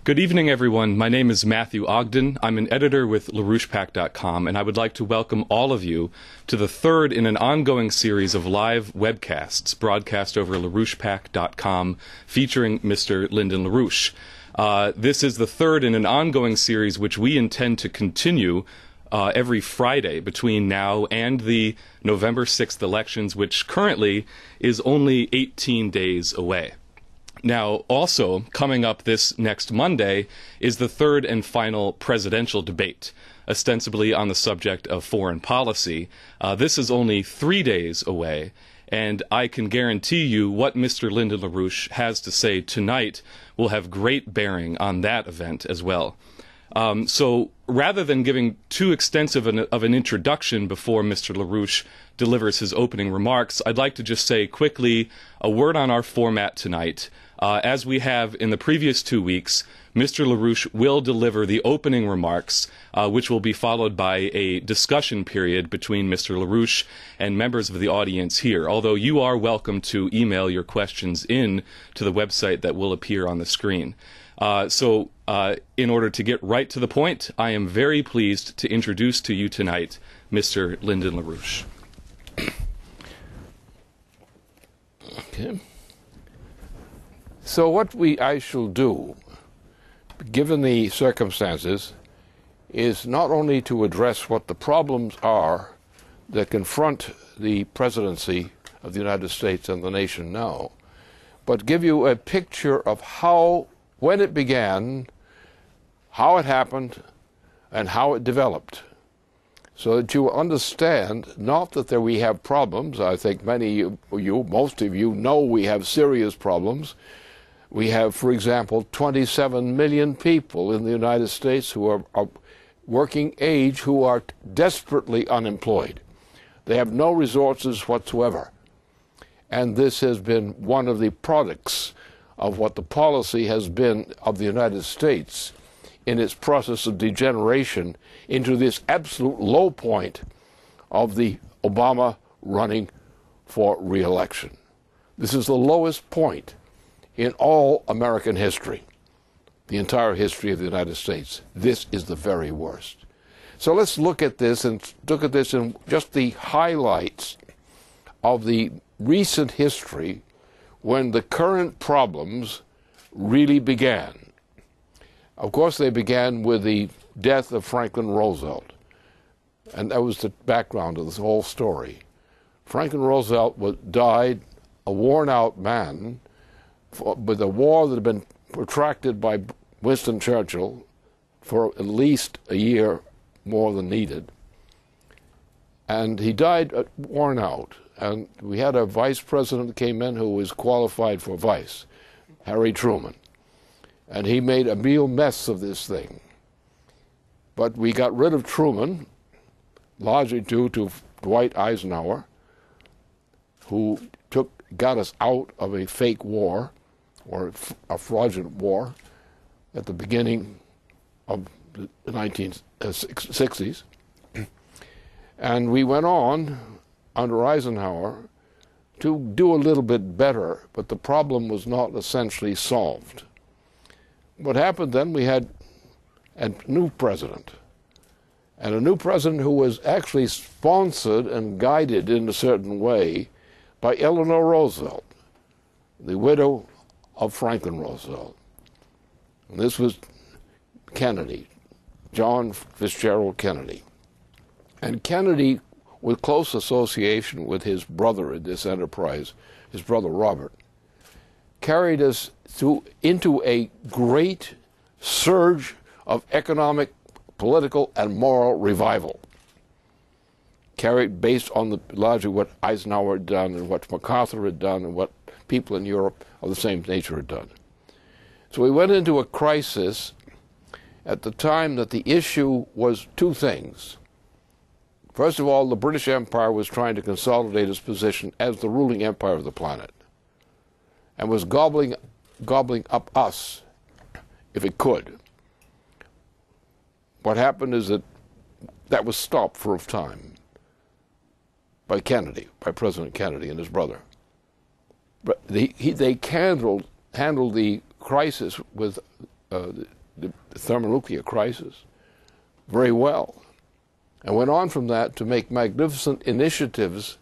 Good evening, everyone. My name is Matthew Ogden. I'm an editor with LaRouchepack.com, and I would like to welcome all of you to the third in an ongoing series of live webcasts broadcast over LaRouchepack.com featuring Mr. Lyndon LaRouche. This is the third in an ongoing series which we intend to continue every Friday between now and the November 6th elections, which currently is only 18 days away. Now, also, coming up this next Monday is the third and final presidential debate, ostensibly on the subject of foreign policy. This is only 3 days away, and I can guarantee you what Mr. Lyndon LaRouche has to say tonight will have great bearing on that event as well. So rather than giving too extensive of an introduction before Mr. LaRouche delivers his opening remarks, I'd like to just say quickly a word on our format tonight. As we have in the previous 2 weeks, Mr. LaRouche will deliver the opening remarks, which will be followed by a discussion period between Mr. LaRouche and members of the audience here, although you are welcome to email your questions in to the website that will appear on the screen. So in order to get right to the point, I am very pleased to introduce to you tonight Mr. Lyndon LaRouche. Okay. So what I shall do, given the circumstances, is not only to address what the problems are that confront the presidency of the United States and the nation now, but give you a picture of how, when it began, how it happened, and how it developed, so that you understand not that we have problems. I think many of you, most of you, know we have serious problems. We have, for example, 27 million people in the United States who are working age who are desperately unemployed. They have no resources whatsoever. And this has been one of the products of what the policy has been of the United States in its process of degeneration into this absolute low point of the Obama running for re-election. This is the lowest point in all American history, the entire history of the United States. This is the very worst. So let's look at this in just the highlights of the recent history when the current problems really began. Of course, they began with the death of Franklin Roosevelt, and that was the background of this whole story. Franklin Roosevelt died a worn-out man with a war that had been protracted by Winston Churchill for at least a year more than needed. And he died worn out. And we had a vice president that came in who was qualified for vice, Harry Truman. And he made a real mess of this thing. But we got rid of Truman, largely due to Dwight Eisenhower, who got us out of a fake war, or a fraudulent war, at the beginning of the 1960s. And we went on, under Eisenhower, to do a little bit better, but the problem was not essentially solved. What happened then, we had a new president, and a new president who was actually sponsored and guided in a certain way by Eleanor Roosevelt, the widow of Franklin Roosevelt. And this was Kennedy, John Fitzgerald Kennedy. And Kennedy, with close association with his brother in this enterprise, his brother Robert, carried us into a great surge of economic, political, and moral revival, carried based on largely what Eisenhower had done and what MacArthur had done and what people in Europe of the same nature had done. So we went into a crisis at the time that the issue was two things. First of all, the British Empire was trying to consolidate its position as the ruling empire of the planet and was gobbling up us if it could. What happened is that was stopped for a time by President Kennedy and his brother. But they handled the crisis with the thermonuclear crisis very well, and went on from that to make magnificent initiatives,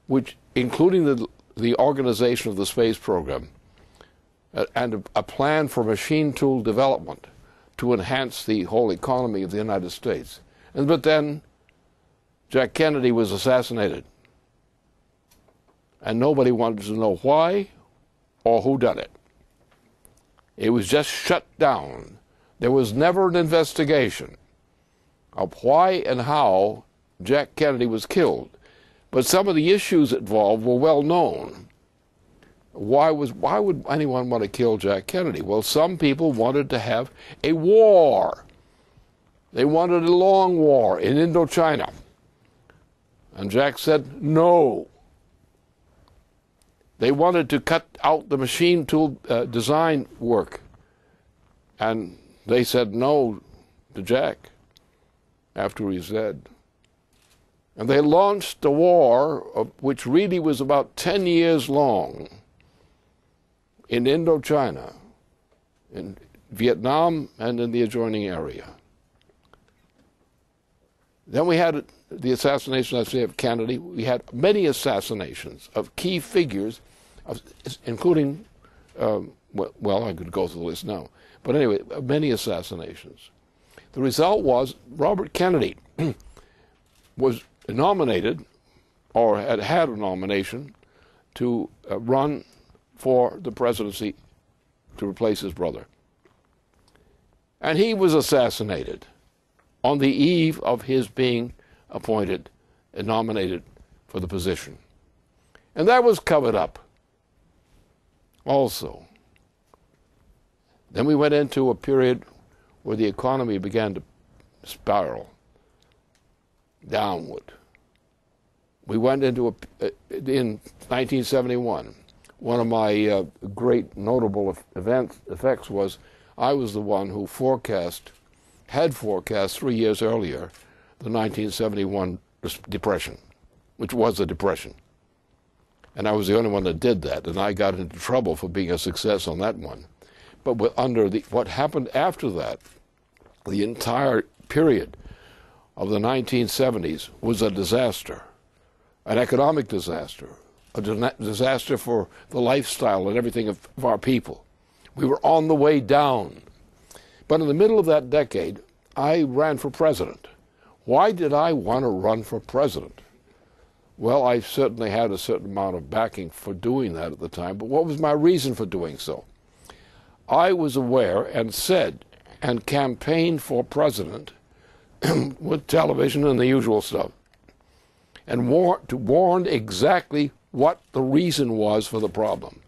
which including the organization of the space program and a plan for machine tool development to enhance the whole economy of the United States. But then Jack Kennedy was assassinated, and nobody wanted to know why or who done it. It was just shut down. There was never an investigation of why and how Jack Kennedy was killed. But some of the issues involved were well known. Why would anyone want to kill Jack Kennedy? Well, some people wanted to have a war. They wanted a long war in Indochina. And Jack said no. They wanted to cut out the machine tool design work. And they said no to Jack after he's dead. And they launched a war, which really was about 10 years long, in Indochina, in Vietnam, and in the adjoining area. Then we had the assassination, I say, of Kennedy. We had many assassinations of key figures, including, well, I could go through the list now. But anyway, many assassinations. The result was Robert Kennedy was nominated, or had a nomination, to run for the presidency to replace his brother. And he was assassinated on the eve of his being appointed and nominated for the position. And that was covered up also. Then we went into a period where the economy began to spiral downward. We went into in 1971, one of my great notable effects was I was the one who had forecast 3 years earlier the 1971 depression, which was a depression. And I was the only one that did that, and I got into trouble for being a success on that one. But what happened after that, the entire period of the 1970s was a disaster, an economic disaster, a disaster for the lifestyle and everything of our people. We were on the way down. But in the middle of that decade, I ran for president. Why did I want to run for president? Well, I certainly had a certain amount of backing for doing that at the time, but what was my reason for doing so? I was aware and said and campaigned for president with television and the usual stuff, and warned exactly what the reason was for the problem.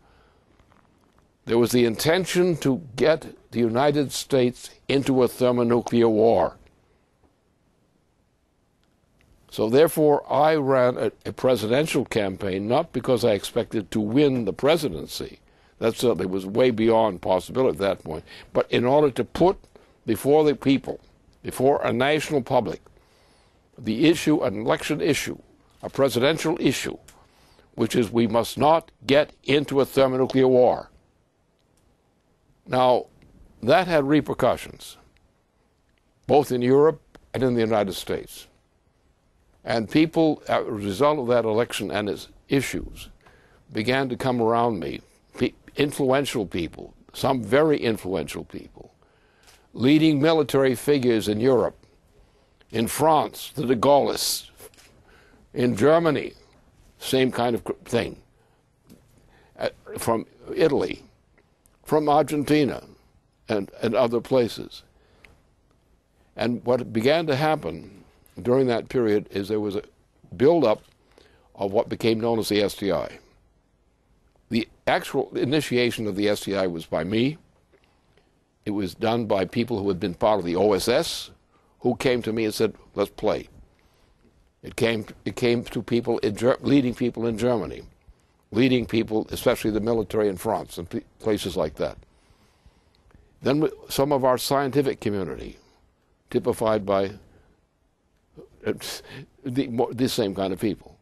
There was the intention to get the United States into a thermonuclear war. So therefore, I ran a presidential campaign, not because I expected to win the presidency. That certainly was way beyond possibility at that point. But in order to put before the people, before a national public, the issue, an election issue, a presidential issue, which is we must not get into a thermonuclear war. Now, that had repercussions, both in Europe and in the United States. And people, as a result of that election and its issues, began to come around me, influential people, some very influential people, leading military figures in Europe, in France, the de Gaullists, in Germany, same kind of thing, from Italy, from Argentina, and other places. And what began to happen during that period is there was a buildup of what became known as the SDI. The actual initiation of the SDI was by me. It was done by people who had been part of the OSS, who came to me and said, let's play. It came to people, leading people in Germany, leading people, especially the military in France and places like that. Then some of our scientific community, typified by the same kind of people.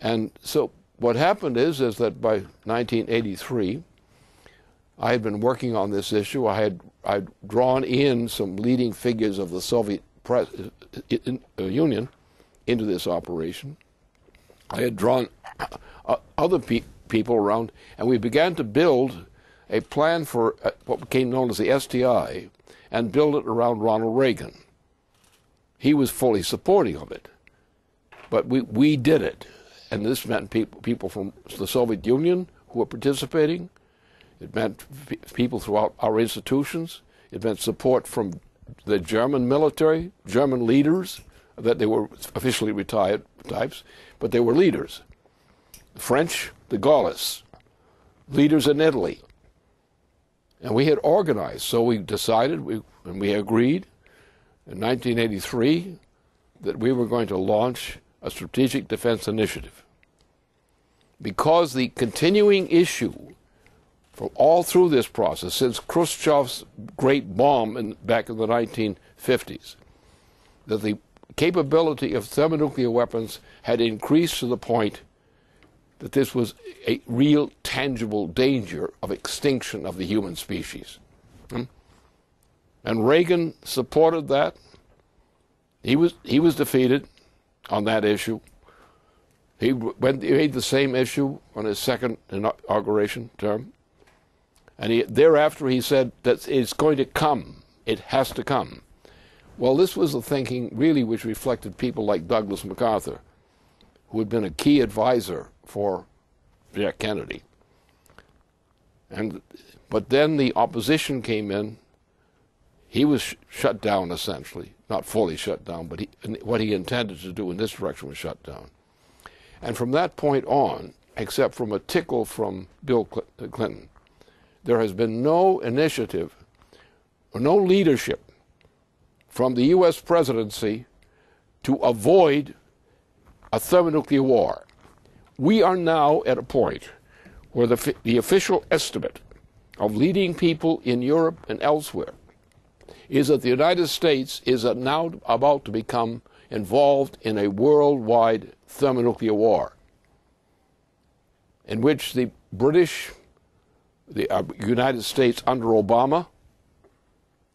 And so what happened is that by 1983, I had been working on this issue. I'd drawn in some leading figures of the Soviet Union into this operation. I had drawn other people around, and we began to build a plan for what became known as the STI, and build it around Ronald Reagan. He was fully supporting of it, but we did it, and this meant people from the Soviet Union who were participating. It meant people throughout our institutions. It meant support from the German military, German leaders, that they were officially retired types, but they were leaders. The French, the Gaullists, leaders in Italy. And we had organized, so we decided, and we agreed in 1983 that we were going to launch a strategic defense initiative. Because the continuing issue from all through this process, since Khrushchev's great bomb back in the 1950s, that the capability of thermonuclear weapons had increased to the point that this was a real, tangible danger of extinction of the human species. And Reagan supported that. He was defeated on that issue. He made the same issue on his second inauguration term. And thereafter he said that it's going to come. It has to come. Well, this was the thinking really which reflected people like Douglas MacArthur, who had been a key advisor for Jack Kennedy. But then the opposition came in. He was shut down, essentially. Not fully shut down, but what he intended to do in this direction was shut down. And from that point on, except from a tickle from Bill Clinton, there has been no initiative or no leadership from the U.S. presidency to avoid a thermonuclear war. We are now at a point where the official estimate of leading people in Europe and elsewhere is that the United States is now about to become involved in a worldwide thermonuclear war, in which the United States under Obama,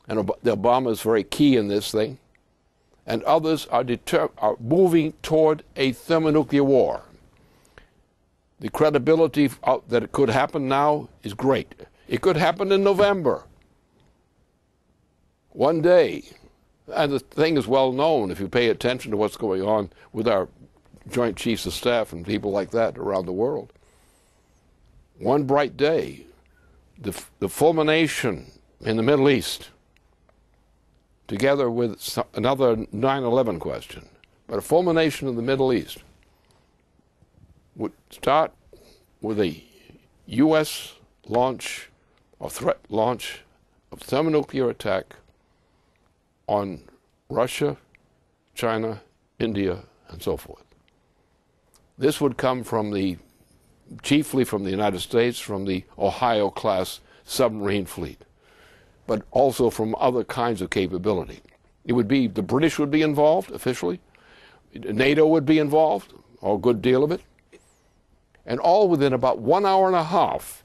and Obama is very key in this thing, and others are moving toward a thermonuclear war. The credibility that it could happen now is great. It could happen in November. One day. And the thing is well known if you pay attention to what's going on with our Joint Chiefs of Staff and people like that around the world. One bright day, the fulmination in the Middle East, together with another 9/11 question, but a fulmination in the Middle East would start with a U.S. launch or threat launch of thermonuclear attack on Russia, China, India, and so forth. This would come chiefly from the United States, from the Ohio-class submarine fleet, but also from other kinds of capability. The British would be involved officially, NATO would be involved, or a good deal of it, and all within about 1 hour and a half,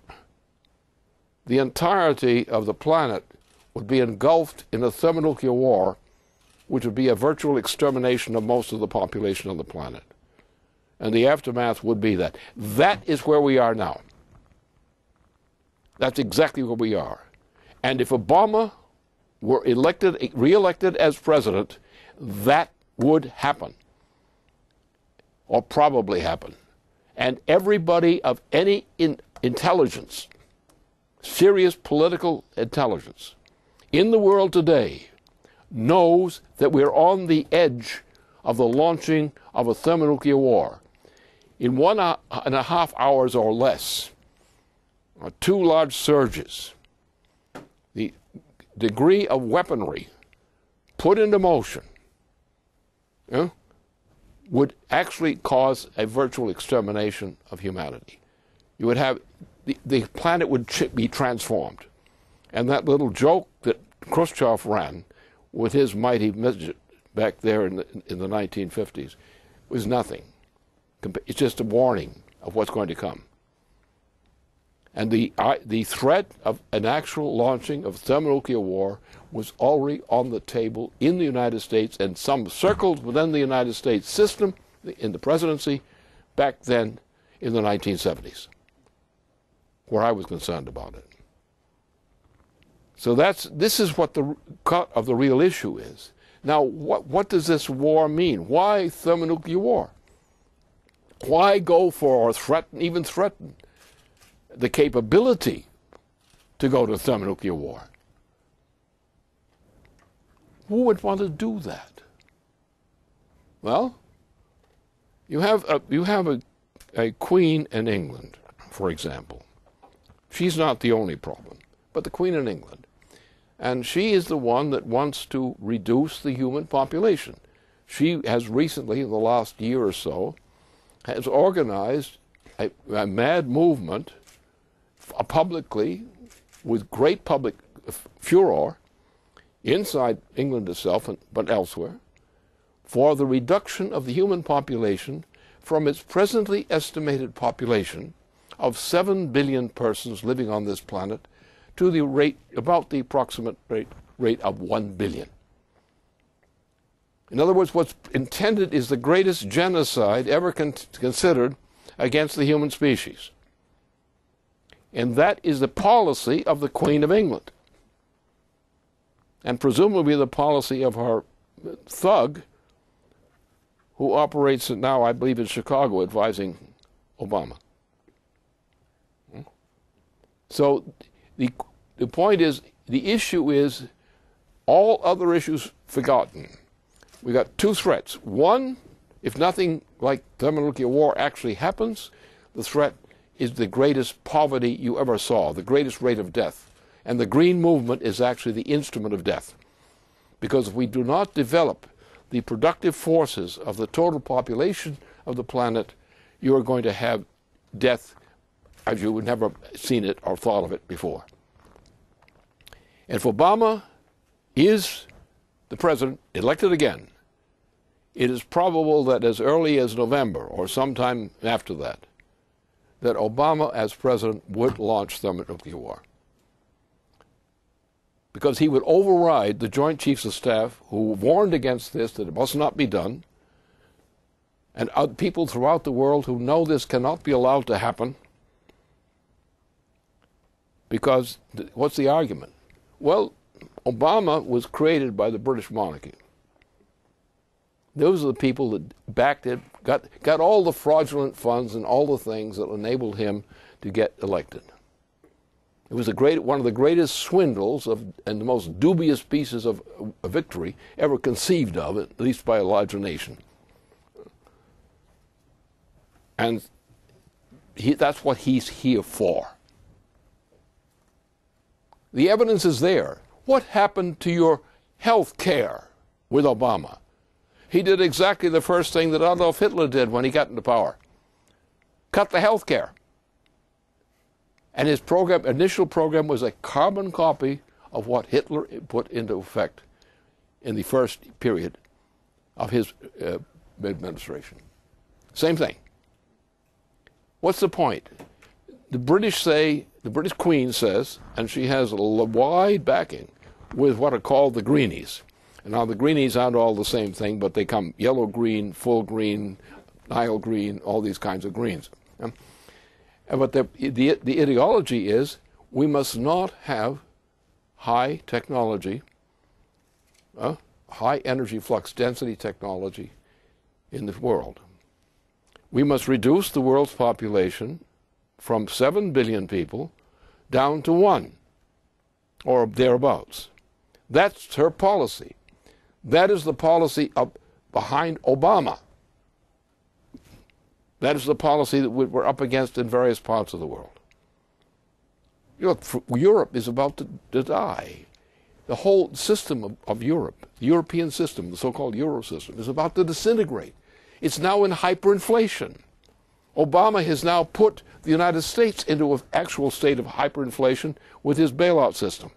the entirety of the planet would be engulfed in a thermonuclear war, which would be a virtual extermination of most of the population on the planet. And the aftermath would be that. That is where we are now. That's exactly where we are. And if Obama were re-elected as president, that would happen, or probably happen. And everybody of any intelligence, serious political intelligence, in the world today knows that we're on the edge of the launching of a thermonuclear war. In 1.5 hours or less, two large surges, the degree of weaponry put into motion would actually cause a virtual extermination of humanity. You would have, the planet would be transformed. And that little joke that Khrushchev ran with his mighty midget back there in the 1950s was nothing. It's just a warning of what's going to come. And the threat of an actual launching of thermonuclear war was already on the table in the United States and some circles within the United States system in the presidency back then in the 1970s, where I was concerned about it. So this is what the cut of the real issue is. Now, what does this war mean? Why thermonuclear war? Why go for or even threaten the capability to go to thermonuclear war? Who would want to do that? Well, you have a queen in England, for example. She's not the only problem, but the queen in England. And she is the one that wants to reduce the human population. She has recently, in the last year or so, has organized a mad movement publicly, with great public furor, inside England itself, but elsewhere, for the reduction of the human population from its presently estimated population of 7 billion persons living on this planet to the rate, about the approximate rate of 1 billion. In other words, what's intended is the greatest genocide ever considered against the human species. And that is the policy of the Queen of England. And presumably the policy of her thug, who operates now, I believe, in Chicago, advising Obama. So the point is, the issue is all other issues forgotten. We got two threats. One, if nothing like thermonuclear war actually happens, the threat is the greatest poverty you ever saw, the greatest rate of death. And the green movement is actually the instrument of death. Because if we do not develop the productive forces of the total population of the planet, you are going to have death as you would never seen it or thought of it before. And if Obama is the president, elected again, it is probable that as early as November or sometime after that, that Obama as president would launch thermonuclear war. Because he would override the Joint Chiefs of Staff who warned against this, that it must not be done, and people throughout the world who know this cannot be allowed to happen. Because what's the argument? Well, Obama was created by the British monarchy. Those are the people that backed it, got all the fraudulent funds and all the things that enabled him to get elected. It was one of the greatest swindles and the most dubious pieces of victory ever conceived of, at least by a larger nation. And that's what he's here for. The evidence is there. What happened to your health care with Obama? He did exactly the first thing that Adolf Hitler did when he got into power. Cut the health care. And his initial program was a carbon copy of what Hitler put into effect in the first period of his administration. Same thing. What's the point? The British Queen says, and she has a wide backing with what are called the Greenies. And now the Greenies aren't all the same thing, but they come yellow green, full green, Nile green, all these kinds of greens. But the ideology is we must not have high technology, high energy flux density technology in the world. We must reduce the world's population from 7 billion people down to 1 or thereabouts. That's her policy. That is the policy behind Obama. That is the policy that we're up against in various parts of the world. Europe is about to die. The whole system of Europe, the European system, the so-called Euro system, is about to disintegrate. It's now in hyperinflation. Obama has now put the United States into an actual state of hyperinflation with his bailout system.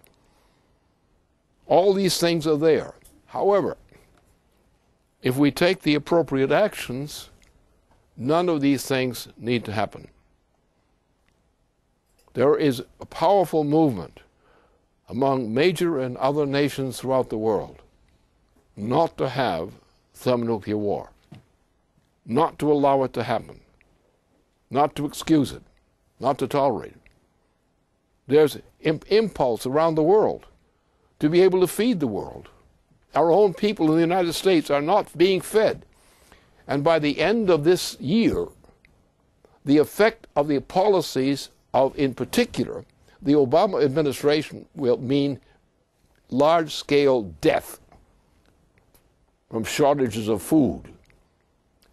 All these things are there. However, if we take the appropriate actions, none of these things need to happen. There is a powerful movement among major and other nations throughout the world not to have thermonuclear war, not to allow it to happen, not to excuse it, not to tolerate it. There's impulse around the world to be able to feed the world. Our own people in the United States are not being fed. And by the end of this year, the effect of the policies of, in particular, the Obama administration will mean large-scale death from shortages of food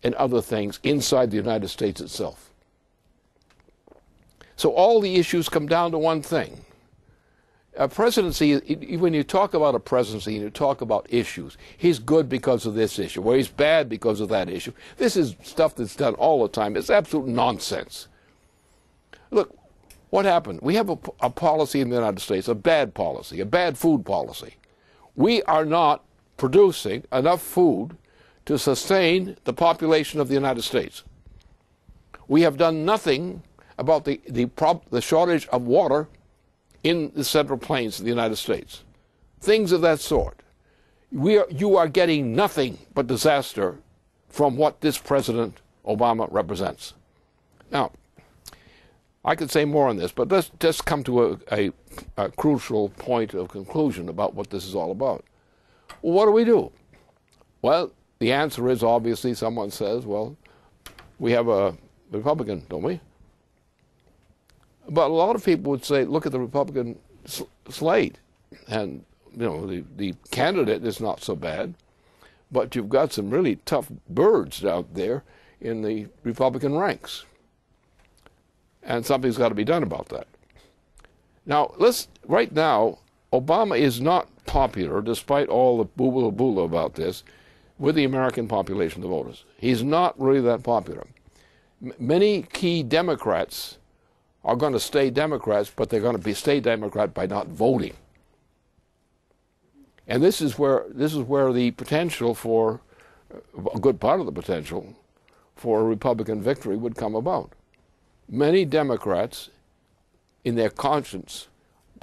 and other things inside the United States itself. So all the issues come down to one thing. A presidency, when you talk about a presidency and you talk about issues, he's good because of this issue, or he's bad because of that issue. This is stuff that's done all the time. It's absolute nonsense. Look, what happened? We have a policy in the United States, a bad policy, a bad food policy. We are not producing enough food to sustain the population of the United States. We have done nothing about the shortage of water in the Central Plains of the United States. Things of that sort. You are getting nothing but disaster from what this President Obama represents. Now, I could say more on this, but let's just come to a crucial point of conclusion about what this is all about. Well, what do we do? Well, the answer is obviously someone says, well, we have a Republican, don't we? But a lot of people would say, look at the Republican slate. And, you know, the candidate is not so bad, but you've got some really tough birds out there in the Republican ranks. And something's got to be done about that. Now, right now, Obama is not popular, despite all the boo-boo about this, with the American population, the voters. He's not really that popular. Many key Democrats are going to stay Democrats, but they're going to stay Democrat by not voting. And this is where the potential for, a good part of the potential for a Republican victory would come about. Many Democrats, in their conscience,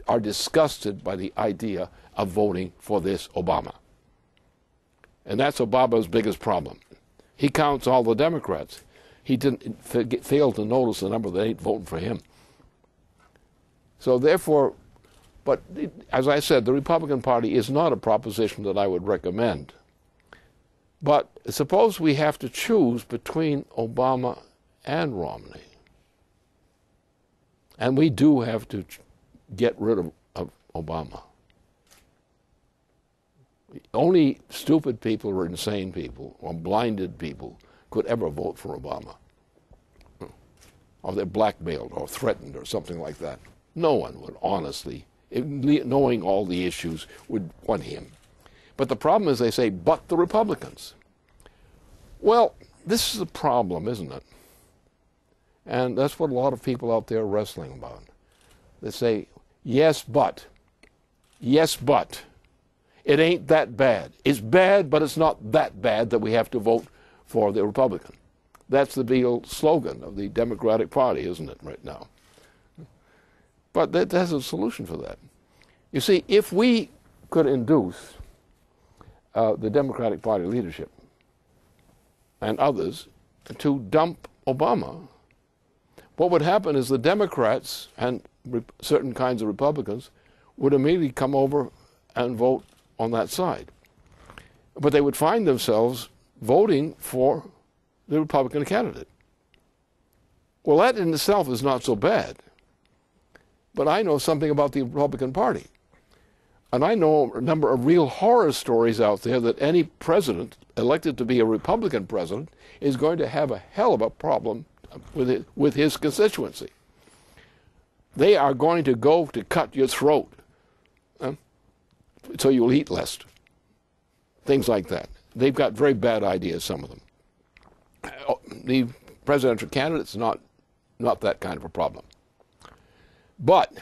are disgusted by the idea of voting for this Obama. And that's Obama's biggest problem. He counts all the Democrats. He didn't fail to notice the number that ain't voting for him. So therefore, but as I said, the Republican Party is not a proposition that I would recommend. But suppose we have to choose between Obama and Romney. And we do have to get rid of Obama. Only stupid people or insane people or blinded people could ever vote for Obama. Or they're blackmailed or threatened or something like that. No one would honestly, knowing all the issues, would want him. But the problem is they say, but the Republicans. Well, this is a problem, isn't it? And that's what a lot of people out there are wrestling about. They say, yes, but. Yes, but. It ain't that bad. It's bad, but it's not that bad that we have to vote for the Republican. That's the real slogan of the Democratic Party, isn't it, right now? But there's a solution for that. You see, if we could induce the Democratic Party leadership and others to dump Obama, what would happen is the Democrats and certain kinds of Republicans would immediately come over and vote on that side. But they would find themselves voting for the Republican candidate. Well, that in itself is not so bad. But I know something about the Republican Party. And I know a number of real horror stories out there that any president elected to be a Republican president is going to have a hell of a problem with his constituency. They are going to go to cut your throat so you'll eat less. Things like that. They've got very bad ideas, some of them. The presidential candidate's not that kind of a problem. But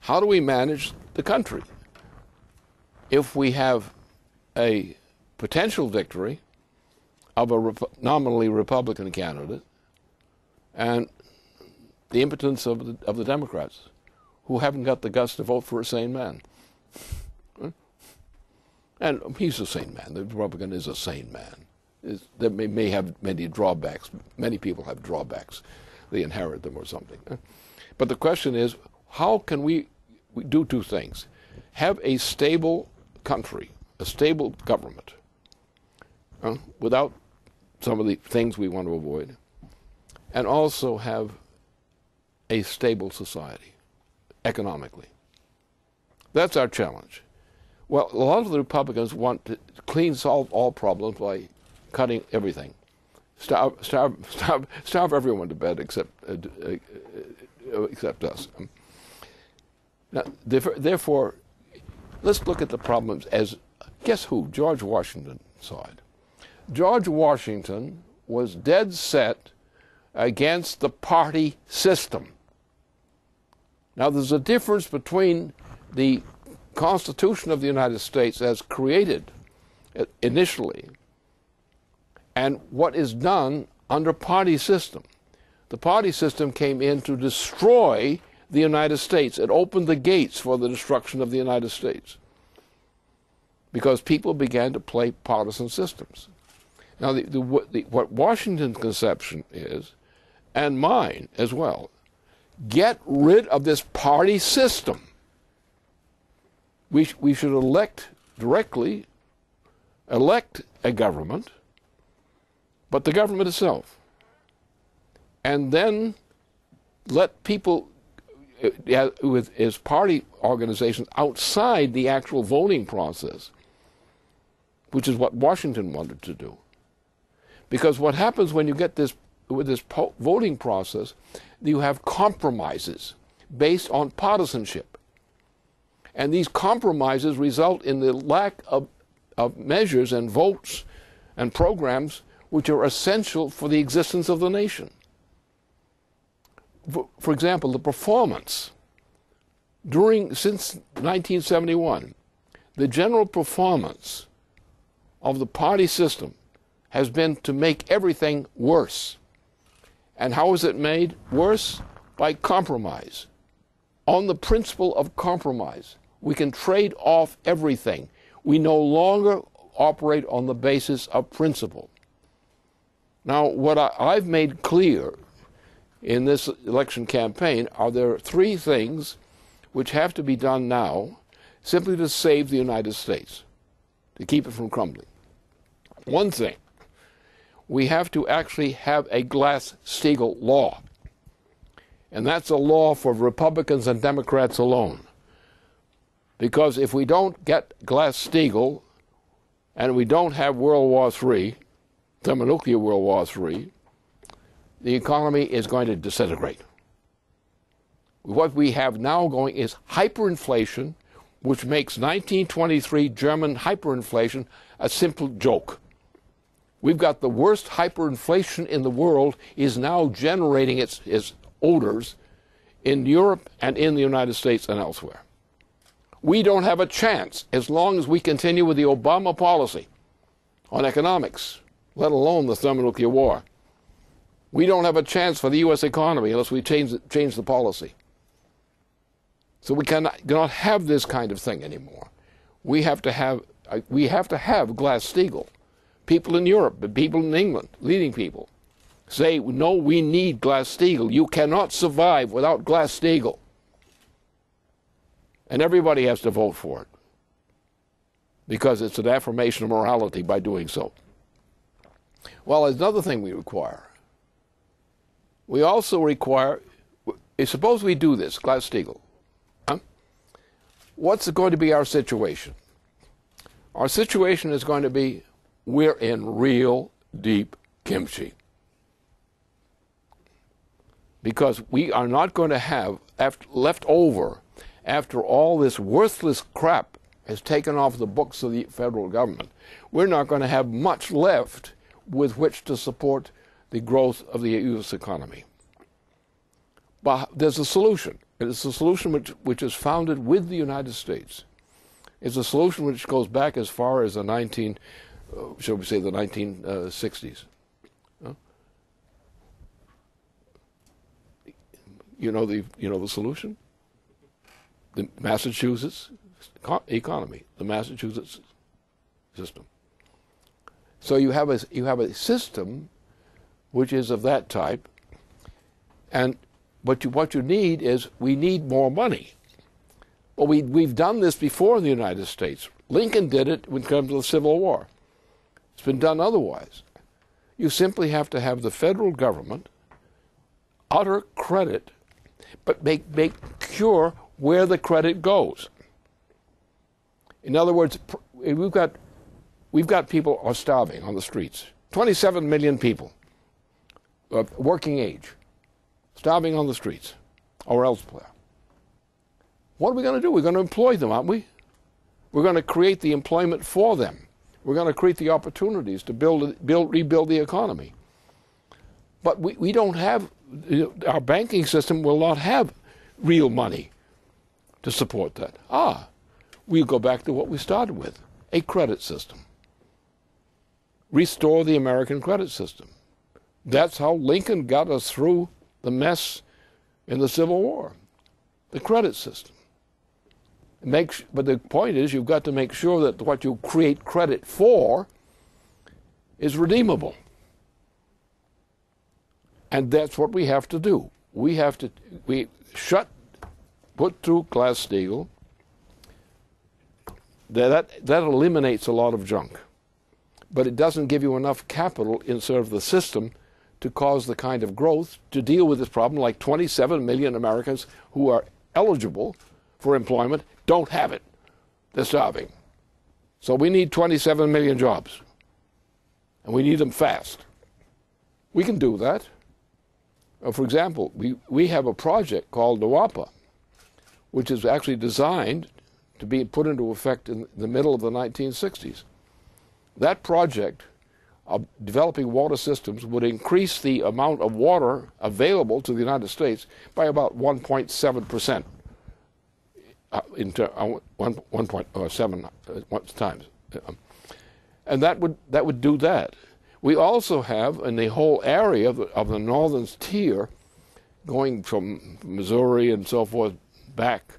how do we manage the country? If we have a potential victory of a nominally Republican candidate, and the impotence of the Democrats, who haven't got the guts to vote for a sane man. And he's a sane man. The Republican is a sane man. They may have many drawbacks. Many people have drawbacks. They inherit them or something. But the question is, how can we do two things? Have a stable country, a stable government, without some of the things we want to avoid, and also have a stable society, economically. That's our challenge. Well, a lot of the Republicans want to solve all problems by cutting everything. Starve everyone to bed except us. Now, therefore, let's look at the problems as, guess who? George Washington saw it. George Washington was dead set against the party system. Now, there's a difference between the Constitution of the United States as created initially and what is done under party system. The party system came in to destroy the United States. It opened the gates for the destruction of the United States because people began to play partisan systems. Now, what Washington's conception is, and mine as well, get rid of this party system. We should directly elect a government, but the government itself, and then let people with his party organizations outside the actual voting process, which is what Washington wanted to do. Because what happens when you get this with this voting process, you have compromises based on partisanship. And these compromises result in the lack of measures and votes and programs which are essential for the existence of the nation. For example, the performance. Since 1971, the general performance of the party system has been to make everything worse. And how is it made worse? By compromise. On the principle of compromise, we can trade off everything. We no longer operate on the basis of principle. Now, what I've made clear in this election campaign are there are three things which have to be done now simply to save the United States, to keep it from crumbling. One thing, we have to actually have a Glass-Steagall law. And that's a law for Republicans and Democrats alone. Because if we don't get Glass-Steagall and we don't have World War III, thermonuclear World War III, the economy is going to disintegrate. What we have now going is hyperinflation, which makes 1923 German hyperinflation a simple joke. We've got the worst hyperinflation in the world is now generating its odors in Europe and in the United States and elsewhere. We don't have a chance as long as we continue with the Obama policy on economics, let alone the thermonuclear war. We don't have a chance for the U.S. economy unless we change the policy. So we cannot have this kind of thing anymore. We have to have Glass-Steagall. People in Europe, people in England, leading people, say, no, we need Glass-Steagall. You cannot survive without Glass-Steagall. And everybody has to vote for it because it's an affirmation of morality by doing so. Well, there's another thing we require. We also require, suppose we do this, Glass-Steagall. What's going to be our situation? Our situation is going to be, we're in real deep kimchi. Because we are not going to have left over after all this worthless crap has taken off the books of the federal government. We're not going to have much left with which to support the growth of the U.S. economy. But there's a solution. It's a solution which is founded with the United States. It's a solution which goes back as far as the 1960s. You know the solution? The Massachusetts economy, the Massachusetts system. So you have a system which is of that type, and what you need is, we need more money. Well, we've done this before in the United States. Lincoln did it when it comes to the Civil War. It's been done otherwise. You simply have to have the federal government utter credit, but make sure where the credit goes. In other words, we've got people are starving on the streets. 27 million people, working age, starving on the streets or elsewhere. What are we going to do? We're going to employ them, aren't we? We're going to create the employment for them. We're going to create the opportunities to rebuild the economy. But we don't have, our banking system will not have real money to support that. We'll go back to what we started with, a credit system. Restore the American credit system. That's how Lincoln got us through the mess in the Civil War, the credit system. But the point is, you've got to make sure that what you create credit for is redeemable. And that's what we have to do. Put through Glass-Steagall. That eliminates a lot of junk. But it doesn't give you enough capital in sort of the system to cause the kind of growth to deal with this problem, like 27 million Americans who are eligible for employment don't have it. They're starving. So we need 27 million jobs. And we need them fast. We can do that. For example, we have a project called NWAPA, which is actually designed to be put into effect in the middle of the 1960s. That project of developing water systems would increase the amount of water available to the United States by about 1.7%. 1.7 times, and that would do that. We also have, in the whole area of the northern tier, going from Missouri and so forth back,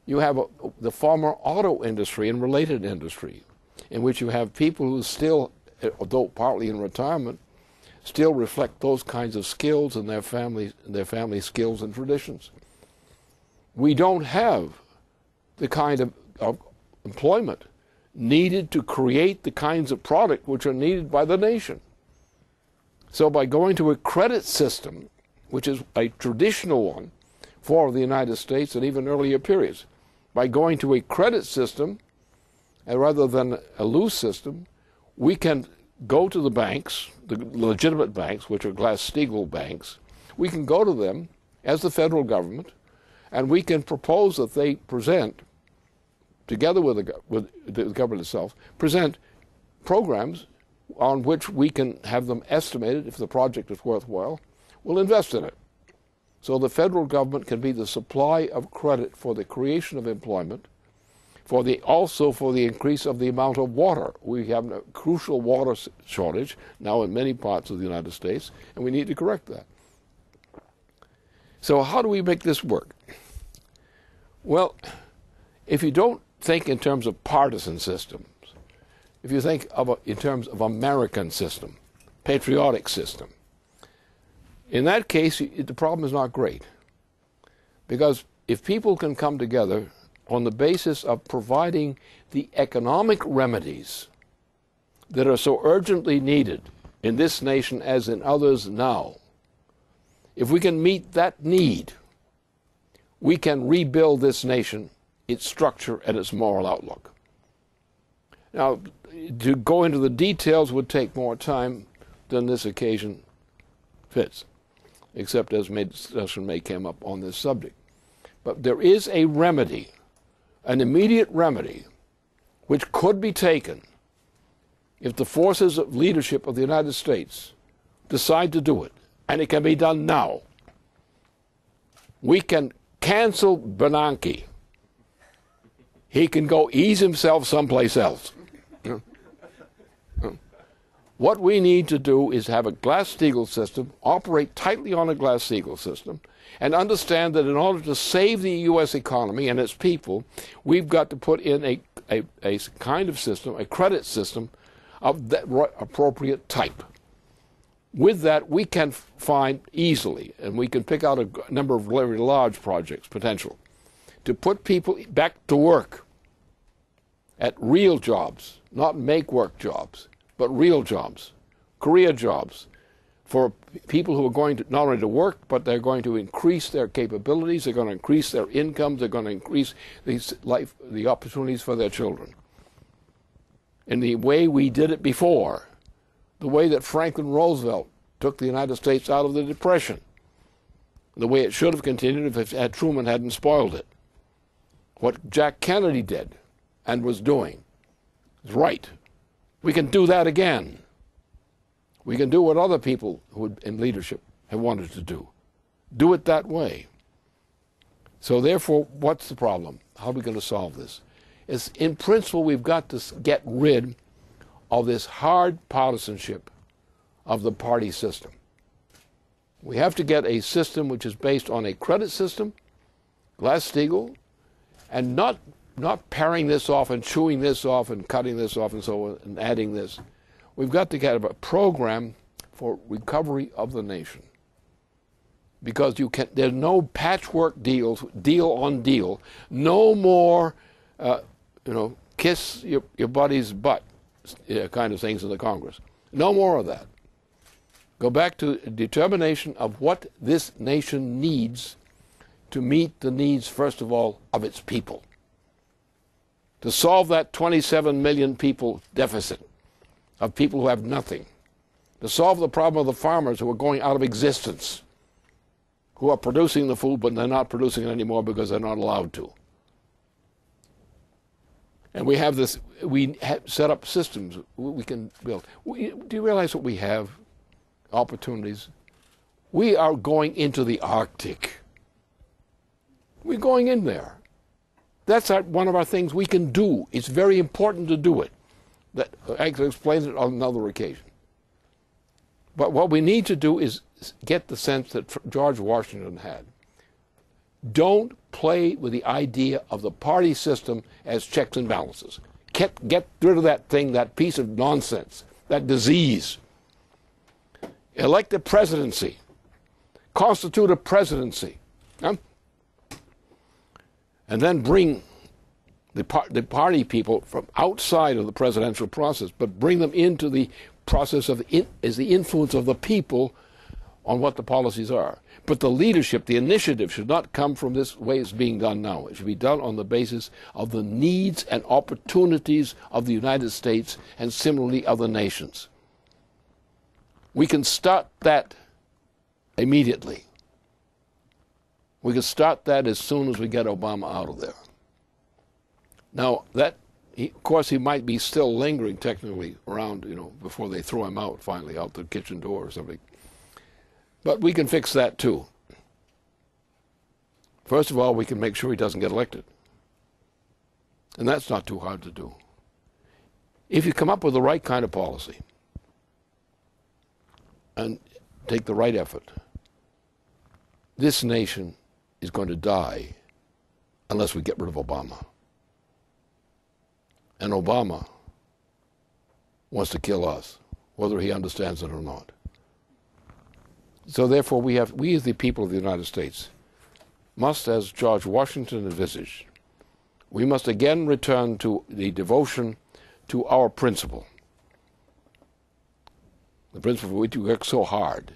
you have the former auto industry and related industry, in which you have people who still, although partly in retirement, still reflect those kinds of skills and their family skills and traditions. We don't have the kind of employment needed to create the kinds of product which are needed by the nation. So by going to a credit system, which is a traditional one for the United States and even earlier periods, by going to a credit system rather than a loose system, we can go to the banks, the legitimate banks, which are Glass-Steagall banks. We can go to them as the federal government, and we can propose that they present, together with the government itself, present programs on which we can have them estimated, if the project is worthwhile, we'll invest in it. So the federal government can be the supply of credit for the creation of employment, also for the increase of the amount of water. We have a crucial water shortage now in many parts of the United States, and we need to correct that. So how do we make this work? Well, if you don't think in terms of partisan systems, if you think in terms of American system, patriotic system, in that case, the problem is not great. Because if people can come together on the basis of providing the economic remedies that are so urgently needed in this nation as in others now, if we can meet that need, we can rebuild this nation, its structure, and its moral outlook. Now, to go into the details would take more time than this occasion fits, except as discussion may come up on this subject. But there is a remedy, an immediate remedy, which could be taken if the forces of leadership of the United States decide to do it, and it can be done now. We can cancel Bernanke. He can go ease himself someplace else. What we need to do is have a Glass-Steagall system, operate tightly on a Glass-Steagall system, and understand that in order to save the U.S. economy and its people, we've got to put in a kind of system, a credit system of that appropriate type. With that, we can find easily, and we can pick out a number of very large projects, potential, to put people back to work at real jobs, not make-work jobs, but real jobs, career jobs, for people who are going to not only to work, but they're going to increase their capabilities, they're going to increase their incomes, they're going to increase the opportunities for their children. In the way we did it before, the way that Franklin Roosevelt took the United States out of the Depression, the way it should have continued if Truman hadn't spoiled it. What Jack Kennedy did and was doing is right. We can do that again. We can do what other people who in leadership have wanted to do. Do it that way. So therefore, what's the problem? How are we going to solve this? It's, in principle, we've got to get rid of this hard partisanship of the party system. We have to get a system which is based on a credit system, Glass-Steagall, and not paring this off and chewing this off and cutting this off and so on and adding this. We've got to get a program for recovery of the nation. Because there's no patchwork deals, deal on deal, no more, kiss your buddy's butt kind of things in the Congress. No more of that. Go back to determination of what this nation needs to meet the needs, first of all, of its people. To solve that 27 million people deficit of people who have nothing. To solve the problem of the farmers who are going out of existence, who are producing the food, but they're not producing it anymore because they're not allowed to. And we have this, set up systems we can build. Do you realize what we have? Opportunities. We are going into the Arctic. We're going in there. That's one of our things we can do. It's very important to do it. I can explain it on another occasion. But what we need to do is get the sense that George Washington had. Don't play with the idea of the party system as checks and balances. Get rid of that thing, that piece of nonsense, that disease. Elect a presidency. Constitute a presidency. And then bring the party people from outside of the presidential process, but bring them into the process as the influence of the people on what the policies are. But the leadership, the initiative, should not come from this way it's being done now. It should be done on the basis of the needs and opportunities of the United States and similarly other nations. We can start that immediately. We can start that as soon as we get Obama out of there. Now, of course, he might be still lingering technically around, before they throw him out, finally, out the kitchen door or something. But we can fix that, too. First of all, we can make sure he doesn't get elected. And that's not too hard to do. If you come up with the right kind of policy and take the right effort, this nation is going to die unless we get rid of Obama. And Obama wants to kill us, whether he understands it or not. So therefore, we as the people of the United States must, as George Washington envisaged, we must again return to the devotion to our principle. The principle for which we work so hard.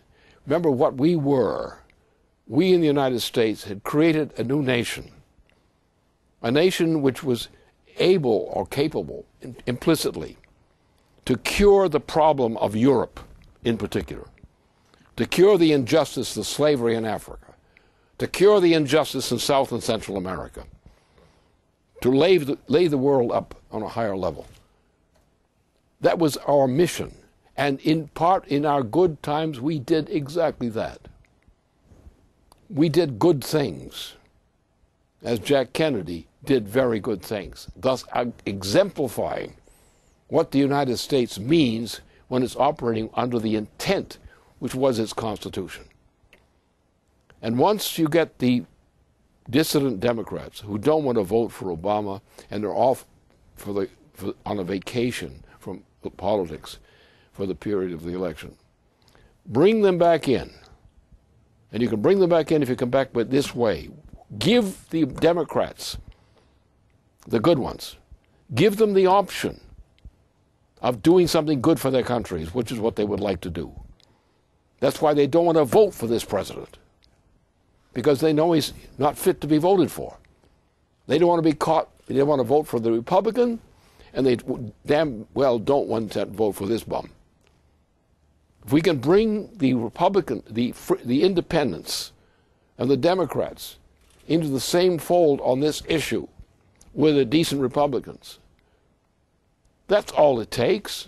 Remember what we were. We in the United States had created a new nation. A nation which was able or capable, implicitly, to cure the problem of Europe in particular. To cure the injustice of slavery in Africa, to cure the injustice in South and Central America, to lay the world up on a higher level. That was our mission. And in part, in our good times, we did exactly that. We did good things, as Jack Kennedy did very good things, thus exemplifying what the United States means when it's operating under the intent which was its constitution. And once you get the dissident Democrats who don't want to vote for Obama and they're off on a vacation from politics for the period of the election, bring them back in. And you can bring them back in if you come back but this way. Give the Democrats, the good ones, give them the option of doing something good for their countries, which is what they would like to do. That's why they don't want to vote for this president, because they know he's not fit to be voted for. They don't want to be caught. They want to vote for the Republican, and they damn well don't want to vote for this bum. If we can bring the Republican, the independents, and the Democrats into the same fold on this issue with the decent Republicans, that's all it takes.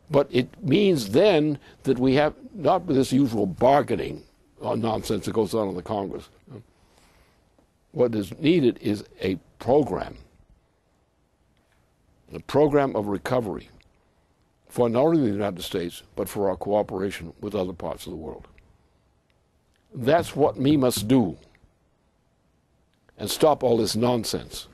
But it means then that we have not this usual bargaining nonsense that goes on in the Congress. What is needed is a program of recovery for not only the United States, but for our cooperation with other parts of the world. That's what we must do, and stop all this nonsense.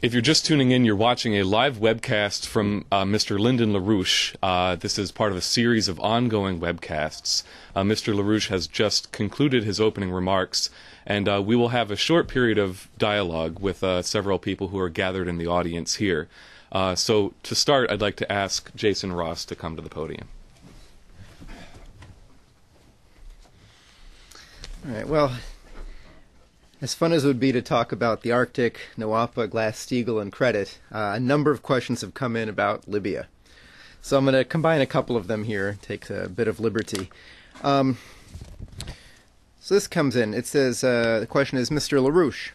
If you're just tuning in, you're watching a live webcast from Mr. Lyndon LaRouche. This is part of a series of ongoing webcasts. Mr. LaRouche has just concluded his opening remarks, and we will have a short period of dialogue with several people who are gathered in the audience here. So to start, I'd like to ask Jason Ross to come to the podium. All right, well, as fun as it would be to talk about the Arctic, NOAPA, Glass-Steagall, and credit, a number of questions have come in about Libya. So I'm going to combine a couple of them here, take a bit of liberty. So this comes in. It says, the question is, Mr. LaRouche,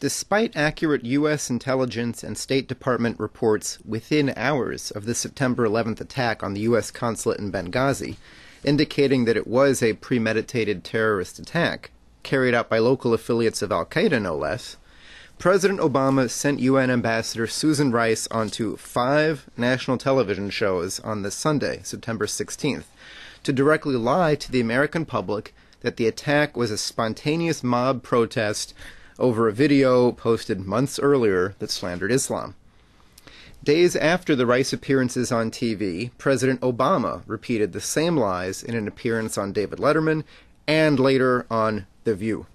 despite accurate U.S. intelligence and State Department reports within hours of the September 11th attack on the U.S. consulate in Benghazi, indicating that it was a premeditated terrorist attack, carried out by local affiliates of al-Qaeda, no less, President Obama sent UN Ambassador Susan Rice onto 5 national television shows on this Sunday, September 16th, to directly lie to the American public that the attack was a spontaneous mob protest over a video posted months earlier that slandered Islam. Days after the Rice appearances on TV, President Obama repeated the same lies in an appearance on David Letterman and later on The View.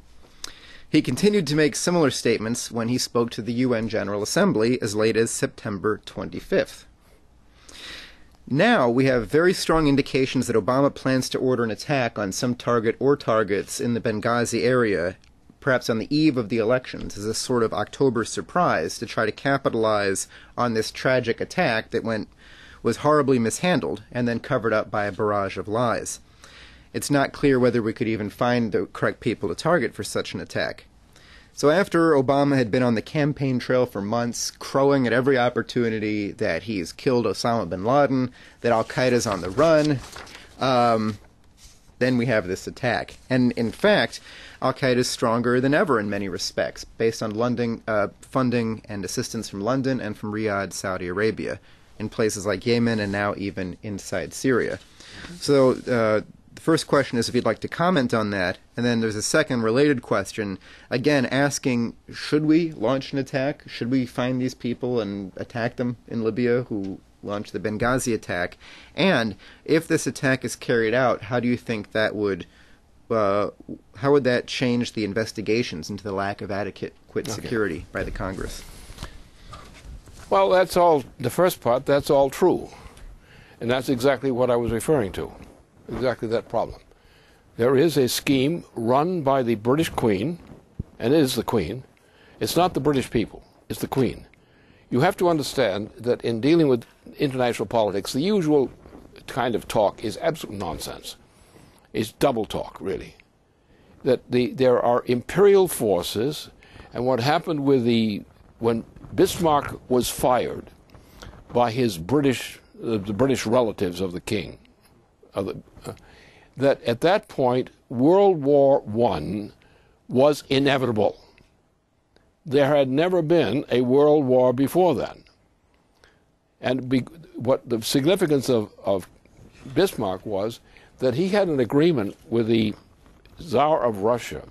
He continued to make similar statements when he spoke to the UN General Assembly as late as September 25th. Now we have very strong indications that Obama plans to order an attack on some target or targets in the Benghazi area, perhaps on the eve of the elections, as a sort of October surprise to try to capitalize on this tragic attack that was horribly mishandled and then covered up by a barrage of lies. It's not clear whether we could even find the correct people to target for such an attack. So after Obama had been on the campaign trail for months, crowing at every opportunity that he's killed Osama bin Laden, that al-Qaeda's on the run, then we have this attack. And in fact, al-Qaeda is stronger than ever in many respects, based on London, funding and assistance from London and from Riyadh, Saudi Arabia, in places like Yemen and now even inside Syria. So the first question is if you'd like to comment on that, and then there's a second related question, again asking, should we launch an attack? Should we find these people and attack them in Libya who launched the Benghazi attack? And if this attack is carried out, how do you think that would, how would that change the investigations into the lack of adequate security by the Congress? Well, that's all, the first part, that's all true. And that's exactly what I was referring to. Exactly that problem. There is a scheme run by the British Queen, and it is the Queen. It's not the British people, it's the Queen. You have to understand that in dealing with international politics, the usual kind of talk is absolute nonsense. It's double talk, really. That there are imperial forces, and what happened with when Bismarck was fired by his the British relatives of the king, that at that point, World War I was inevitable. There had never been a world war before then. And what the significance of Bismarck was that he had an agreement with the Tsar of Russia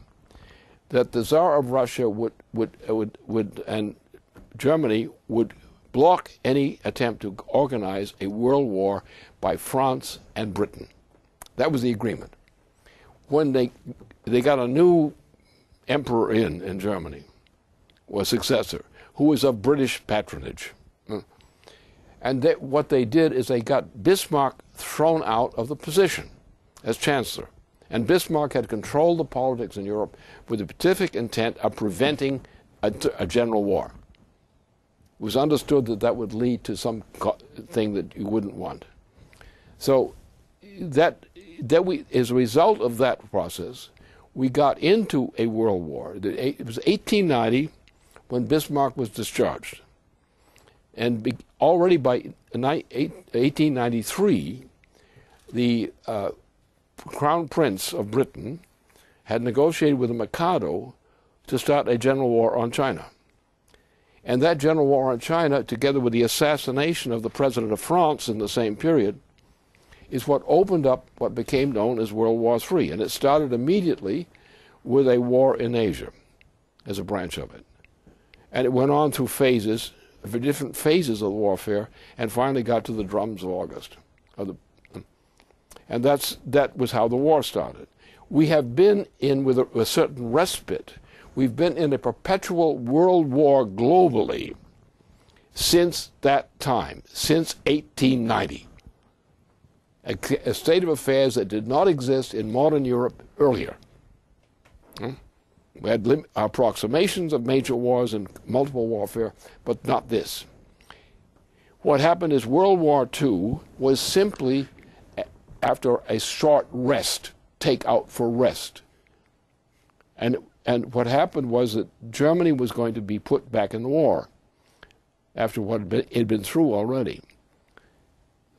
that the Tsar of Russia would and Germany would block any attempt to organize a world war by France and Britain. That was the agreement. When they got a new emperor in Germany, or successor, who was of British patronage. And what they did is they got Bismarck thrown out of the position as chancellor. And Bismarck had controlled the politics in Europe with the specific intent of preventing a general war. It was understood that that would lead to some thing that you wouldn't want. So as a result of that process, we got into a world war. It was 1890 when Bismarck was discharged. And already by 1893, the Crown Prince of Britain had negotiated with the Mikado to start a general war on China. And that general war on China, together with the assassination of the President of France in the same period, is what opened up what became known as World War III. And it started immediately with a war in Asia as a branch of it. And it went on through phases, for different phases of warfare, and finally got to the drums of August. And that was how the war started. We have been in, with a certain respite, we've been in a perpetual world war globally since that time, since 1890. A state of affairs that did not exist in modern Europe earlier. We had approximations of major wars and multiple warfare, but not this. What happened is World War II was simply after a short rest, take out for rest. And what happened was that Germany was going to be put back in the war after what it had been through already.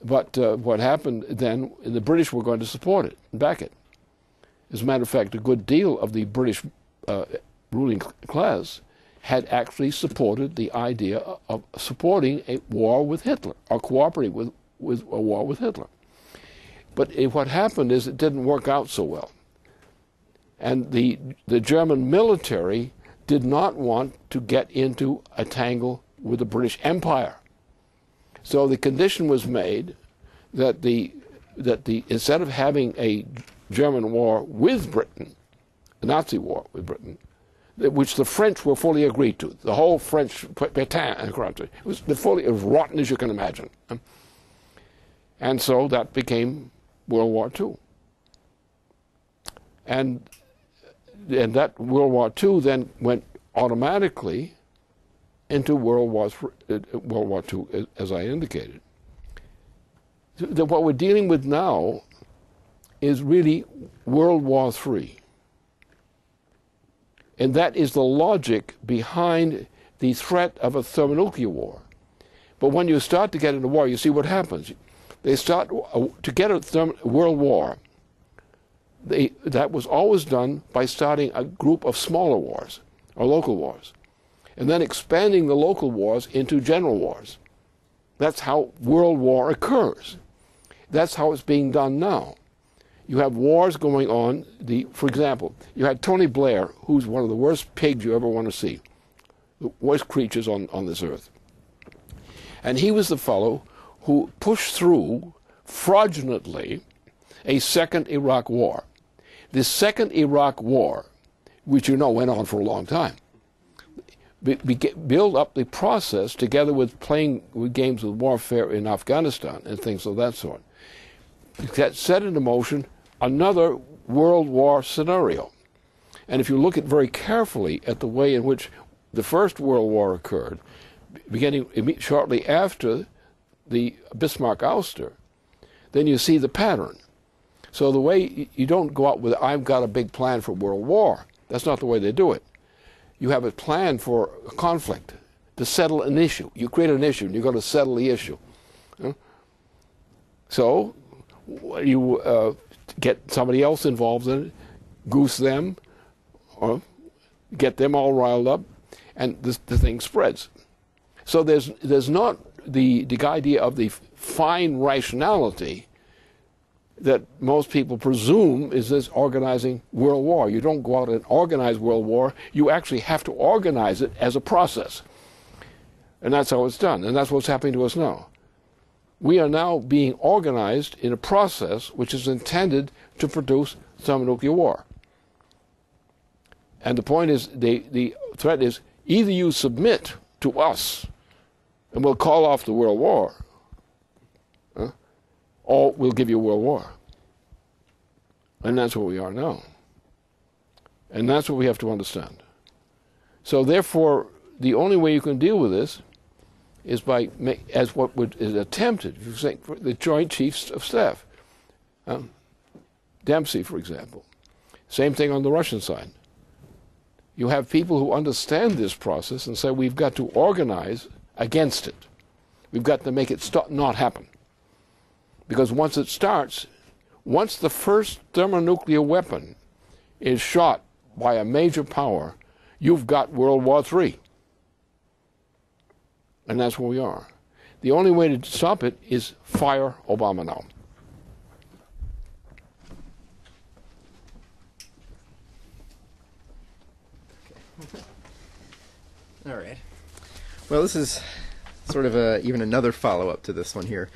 But what happened then, the British were going to support it and back it. As a matter of fact, a good deal of the British ruling class had actually supported the idea of supporting a war with Hitler, or cooperating with a war with Hitler. But what happened is it didn't work out so well. And the German military did not want to get into a tangle with the British Empire. So the condition was made that instead of having a German war with Britain, a Nazi war with Britain, which the French were fully agreed to, the whole French Petition, it was fully as rotten as you can imagine. And so that became World War II. And that World War II then went automatically into World War II, as I indicated. What we're dealing with now is really World War III. And that is the logic behind the threat of a thermonuclear war. But when you start to get into war, you see what happens. They start to get a world war. That was always done by starting a group of smaller wars, or local wars, and then expanding the local wars into general wars. That's how world war occurs. That's how it's being done now. You have wars going on. For example, you had Tony Blair, who's one of the worst pigs you ever want to see, the worst creatures on this earth. And he was the fellow who pushed through, fraudulently, a second Iraq war. This second Iraq war, which you know went on for a long time, build up the process together with playing with games of warfare in Afghanistan and things of that sort. That set into motion another world war scenario. And if you look at very carefully at the way in which the First World War occurred, beginning shortly after the Bismarck ouster, then you see the pattern. So the way you don't go out with, I've got a big plan for world war. That's not the way they do it. You have a plan for a conflict, to settle an issue. You create an issue, and you're going to settle the issue. So you get somebody else involved in it, goose them, or get them all riled up, and the thing spreads. So there's not the idea of the fine rationality that most people presume is this organizing world war. You don't go out and organize world war. You actually have to organize it as a process. And that's how it's done. And that's what's happening to us now. We are now being organized in a process which is intended to produce thermonuclear war. And the point is, the threat is either you submit to us and we'll call off the world war, or we'll give you a world war. And that's what we are now. And that's what we have to understand. So therefore, the only way you can deal with this is by, as what is attempted, if you think the Joint Chiefs of Staff, Dempsey, for example. Same thing on the Russian side. You have people who understand this process and say we've got to organize against it. We've got to make it not happen. Because once it starts, once the first thermonuclear weapon is shot by a major power, you've got World War III. And that's where we are. The only way to stop it is fire Obama now. All right. Well, this is sort of even another follow-up to this one here.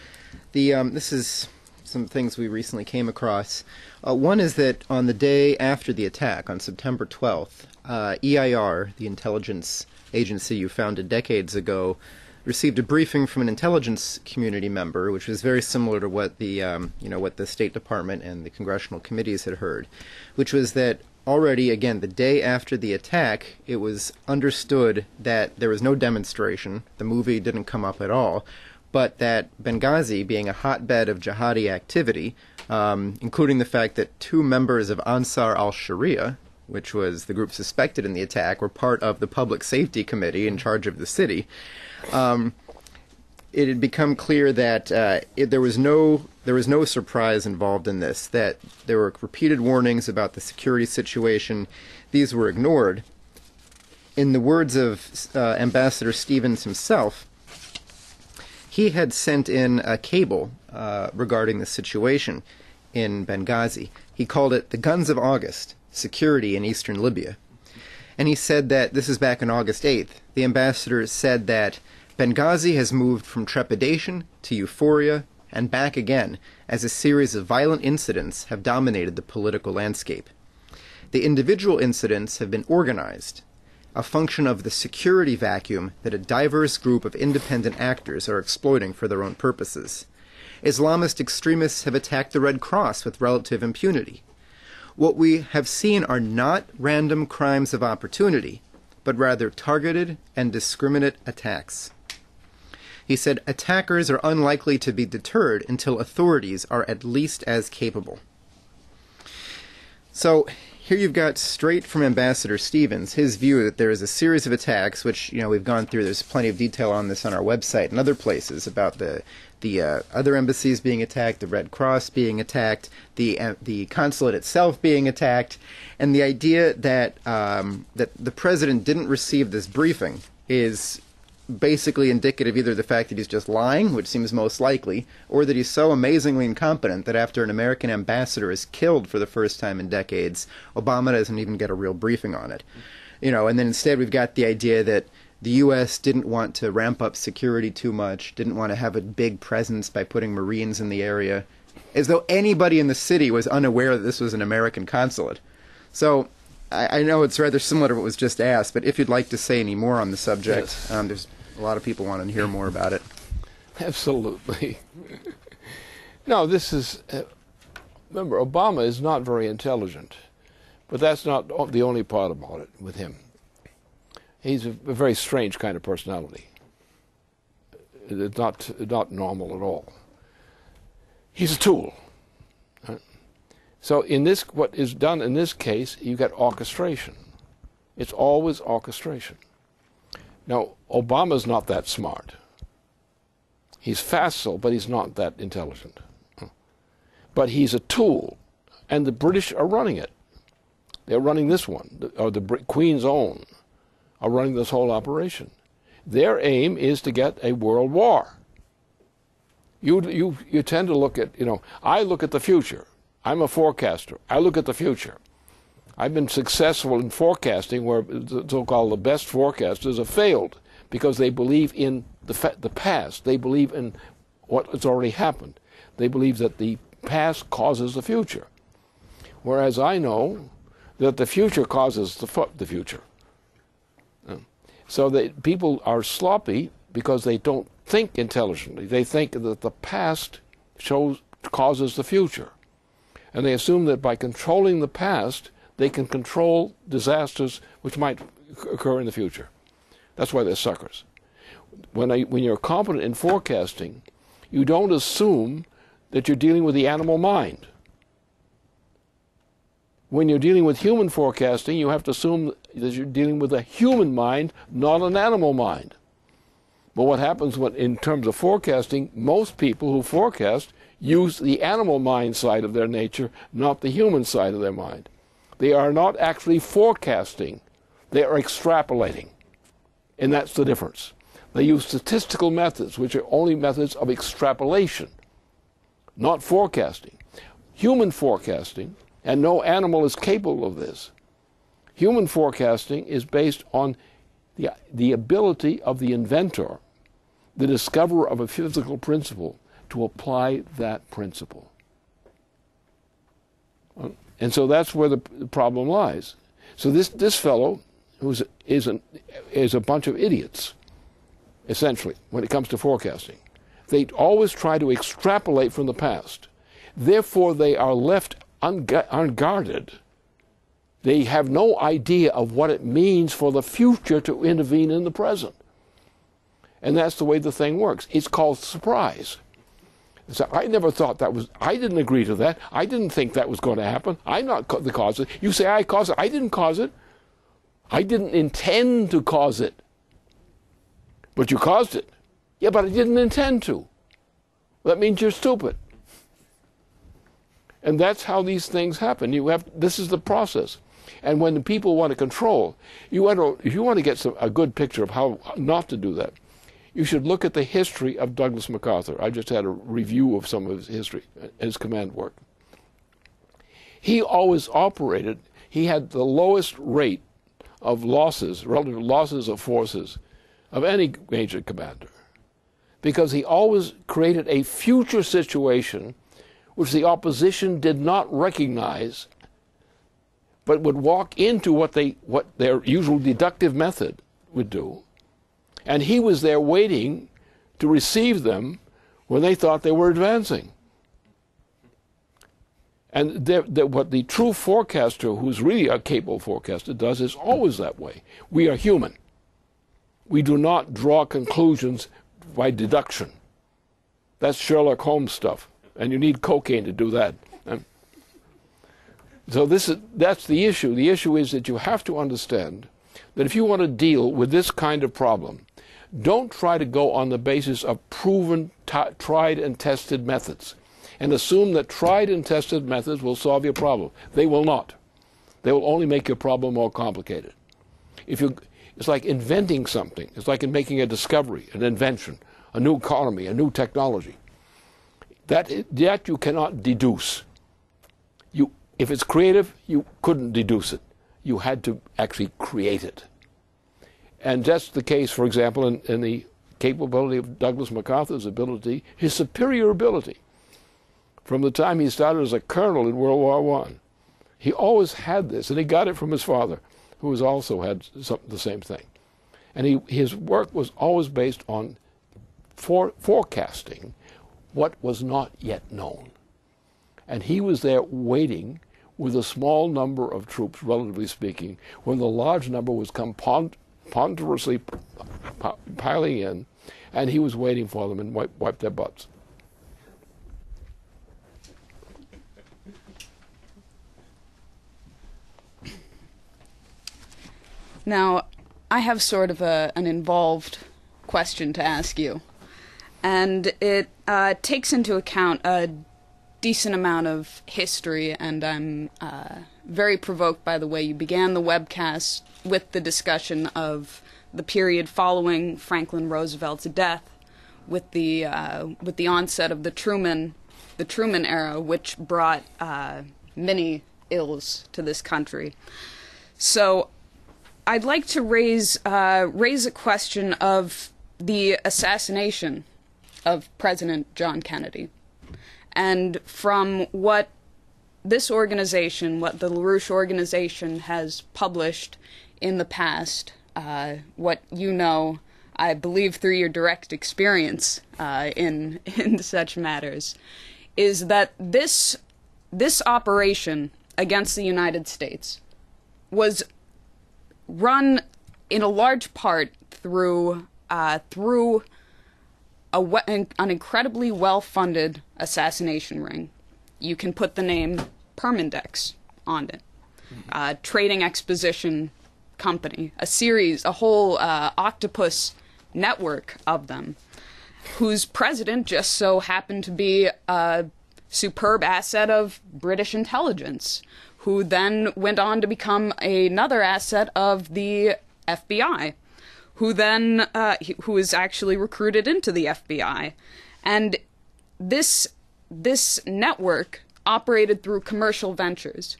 This is some things we recently came across. One is that on the day after the attack, on September 12th, EIR, the intelligence agency you founded decades ago, received a briefing from an intelligence community member, which was very similar to what the what the State Department and the congressional committees had heard, which was that already, again, the day after the attack, it was understood that there was no demonstration, the movie didn't come up at all, but that Benghazi, being a hotbed of jihadi activity, including the fact that 2 members of Ansar al-Sharia, which was the group suspected in the attack, were part of the Public Safety Committee in charge of the city, it had become clear that there was no surprise involved in this, that there were repeated warnings about the security situation. These were ignored. In the words of Ambassador Stevens himself, he had sent in a cable regarding the situation in Benghazi. He called it the Guns of August, Security in Eastern Libya. And he said that, this is back on August 8th, the ambassador said that Benghazi has moved from trepidation to euphoria and back again as a series of violent incidents have dominated the political landscape. The individual incidents have been organized, a function of the security vacuum that a diverse group of independent actors are exploiting for their own purposes. Islamist extremists have attacked the Red Cross with relative impunity. What we have seen are not random crimes of opportunity, but rather targeted and discriminate attacks. He said, attackers are unlikely to be deterred until authorities are at least as capable. So here you've got straight from Ambassador Stevens, his view that there is a series of attacks, which we've gone through. There's plenty of detail on this on our website and other places about the other embassies being attacked, the Red Cross being attacked, the consulate itself being attacked, and the idea that that the president didn't receive this briefing is basically indicative either of the fact that he's just lying, which seems most likely, or that he's so amazingly incompetent that after an American ambassador is killed for the first time in decades, Obama doesn't even get a real briefing on it. And then instead we've got the idea that the U.S. didn't want to ramp up security too much, didn't want to have a big presence by putting Marines in the area, as though anybody in the city was unaware that this was an American consulate. So I know it's rather similar to what was just asked, but if you'd like to say any more on the subject, yes. There's a lot of people want to hear more about it. Absolutely. No, this is... remember, Obama is not very intelligent, but that's not the only part about it with him. He's a very strange kind of personality. It's not normal at all. He's a tool. Right? So in this, what is done in this case, you get orchestration. It's always orchestration. Now, Obama's not that smart. He's facile, but he's not that intelligent. But he's a tool, and the British are running it. They're running this one, or the Queen's Own are running this whole operation. Their aim is to get a world war. You tend to look at, I look at the future. I'm a forecaster. I look at the future. I've been successful in forecasting where the so-called the best forecasters have failed because they believe in the past. They believe in what has already happened. They believe that the past causes the future. Whereas I know that the future causes the future. So that people are sloppy because they don't think intelligently. They think that the past causes the future. And they assume that by controlling the past, they can control disasters which might occur in the future. That's why they're suckers. When you're competent in forecasting, you don't assume that you're dealing with the animal mind. When you're dealing with human forecasting, you have to assume that you're dealing with a human mind, not an animal mind. But what happens in terms of forecasting, most people who forecast use the animal mind side of their nature, not the human side of their mind. They are not actually forecasting. They are extrapolating. And that's the difference. They use statistical methods, which are only methods of extrapolation, not forecasting. Human forecasting, and no animal is capable of this. Human forecasting is based on the ability of the inventor, the discoverer of a physical principle, to apply that principle. And so that's where the problem lies. So this fellow is a bunch of idiots, essentially, when it comes to forecasting. They always try to extrapolate from the past. Therefore, they are left unguarded. They have no idea of what it means for the future to intervene in the present. And that's the way the thing works. It's called surprise. So I never thought I didn't agree to that. I didn't think that was going to happen. I'm not the cause of it. You say I caused it. I didn't cause it. I didn't intend to cause it. But you caused it. Yeah, but I didn't intend to. That means you're stupid. And that's how these things happen. This is the process. And when the people want to control, if you want to get a good picture of how not to do that, you should look at the history of Douglas MacArthur. I just had a review of some of his history, his command work. He always operated, he had the lowest rate of losses, relative losses of forces, of any major commander, because he always created a future situation which the opposition did not recognize, but would walk into what their usual deductive method would do. And he was there waiting to receive them when they thought they were advancing. And what the true forecaster, who's really a capable forecaster, does is always that way. We are human. We do not draw conclusions by deduction. That's Sherlock Holmes stuff. And you need cocaine to do that. So that's the issue. The issue is that you have to understand that if you want to deal with this kind of problem, don't try to go on the basis of proven, tried and tested methods and assume that tried and tested methods will solve your problem. They will not. They will only make your problem more complicated. It's like inventing something. It's like in making a discovery, an invention, a new economy, a new technology. That you cannot deduce. If it's creative, you couldn't deduce it. You had to actually create it. And that's the case, for example, in the capability of Douglas MacArthur's ability, his superior ability. From the time he started as a colonel in World War I, he always had this, and he got it from his father, who also had the same thing. And his work was always based on forecasting what was not yet known. And he was there waiting with a small number of troops, relatively speaking, when the large number was ponderously piling in, and he was waiting for them and wipe their butts. Now, I have sort of an involved question to ask you, and it takes into account a decent amount of history, and I'm very provoked by the way you began the webcast with the discussion of the period following Franklin Roosevelt's death, with the onset of the Truman era, which brought many ills to this country. So I'd like to raise a question of the assassination of President John Kennedy, and from what this organization, what the LaRouche organization has published in the past, what you know, I believe through your direct experience in such matters, is that this operation against the United States was run in a large part through an incredibly well-funded assassination ring. You can put the name Permindex on it. Trading exposition company, a whole octopus network of them, whose president just so happened to be a superb asset of British intelligence, who then went on to become another asset of the FBI, who was actually recruited into the FBI. And this network operated through commercial ventures,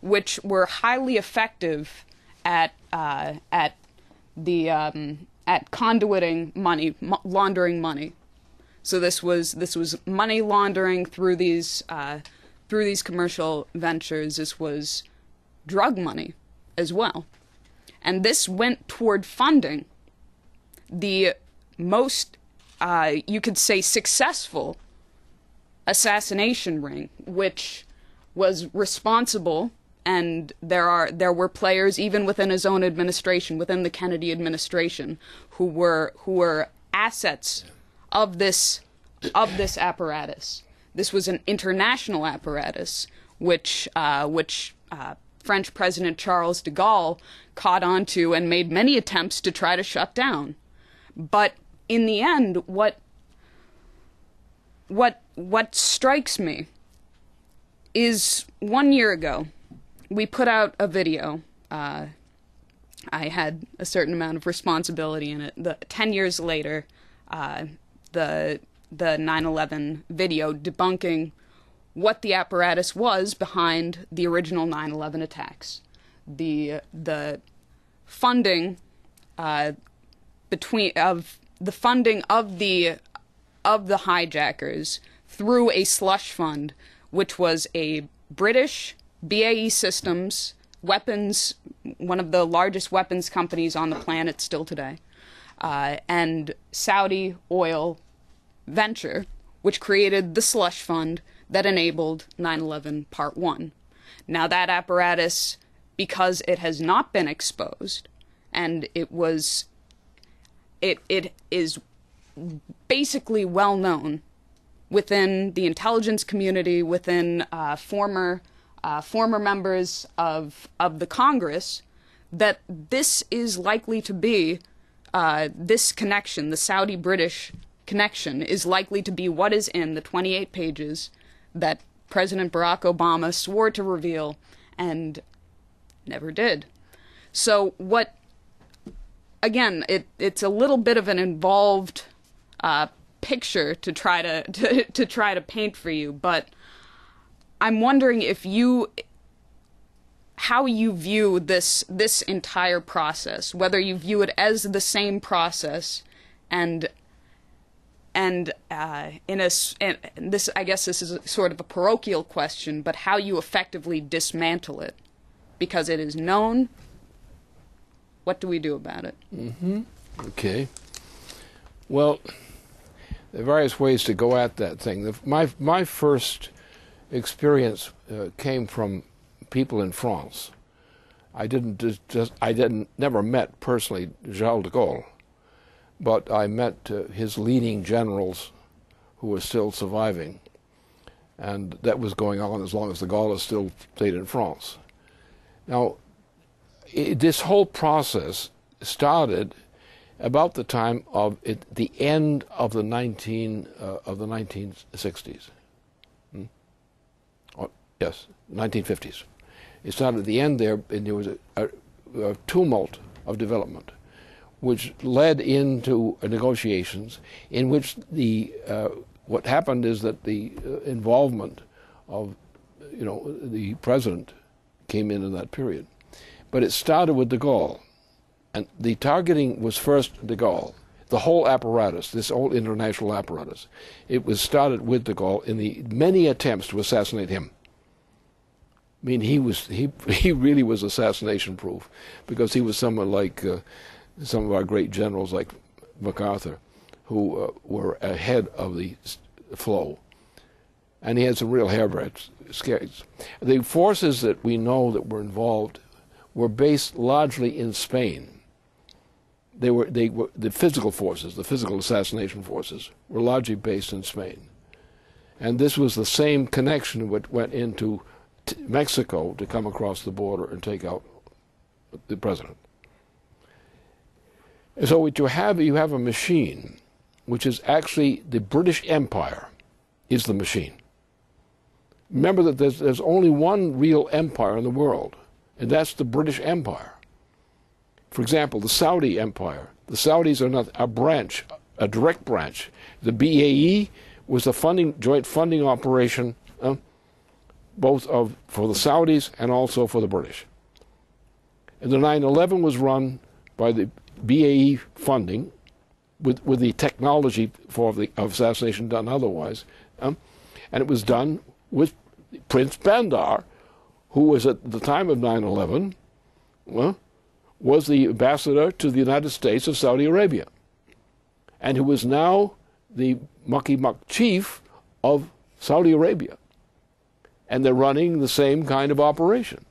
which were highly effective at conduiting money, laundering money. So this was money laundering through these commercial ventures. This was drug money as well, and this went toward funding the most, you could say, successful assassination ring, which was responsible. And there were players even within his own administration, within the Kennedy administration, who were assets of this apparatus. This was an international apparatus, which French President Charles de Gaulle caught onto and made many attempts to try to shut down. But in the end, what strikes me is 1 year ago, we put out a video. I had a certain amount of responsibility in it. 10 years later, the 9/11 video debunking what the apparatus was behind the original 9/11 attacks. The funding of the hijackers through a slush fund, which was a British BAE Systems weapons, one of the largest weapons companies on the planet still today, and Saudi oil venture, which created the slush fund that enabled 9/11 Part 1. Now that apparatus, because it has not been exposed, and it is basically well known within the intelligence community, within former members of the Congress, that this is likely to be, this connection, the Saudi-British connection, is likely to be what is in the 28 pages that President Barack Obama swore to reveal and never did. So again, it's a little bit of an involved picture to try to paint for you, but I'm wondering how you view this entire process, whether you view it as the same process, and this, I guess this is sort of a parochial question, but how you effectively dismantle it, because it is known. What do we do about it? Okay. Well, there are various ways to go at that thing. My first experience came from people in France. I never met personally Charles de Gaulle, but I met his leading generals who were still surviving, and that was going on as long as de Gaulle still stayed in France. Now, this whole process started about the time of the end of the 1960s. Yes, 1950s. It started at the end there, and there was a tumult of development, which led into negotiations in which what happened is that the involvement of the president came in that period. But it started with de Gaulle, and the targeting was first de Gaulle. The whole apparatus, this whole international apparatus, it was started with de Gaulle in the many attempts to assassinate him. I mean, he really was assassination proof, because he was someone like some of our great generals like MacArthur, who were ahead of the flow, and he had some real hairbreadth skates. The forces that we know that were involved were based largely in Spain. They were the physical forces, the physical assassination forces, were largely based in Spain, and this was the same connection that went into Mexico to come across the border and take out the president. And so what you have a machine which is actually the British Empire is the machine. Remember that there's only one real empire in the world, and that's the British Empire. For example, the Saudi Empire. The Saudis are not a branch, a direct branch. The BAE was a joint funding operation, both for the Saudis and also for the British. And the 9/11 was run by the BAE funding, with the technology of assassination done otherwise, and it was done with Prince Bandar, who was at the time of 9/11, was the ambassador to the United States of Saudi Arabia, and who is now the Mucky-Muck chief of Saudi Arabia. And they're running the same kind of operation.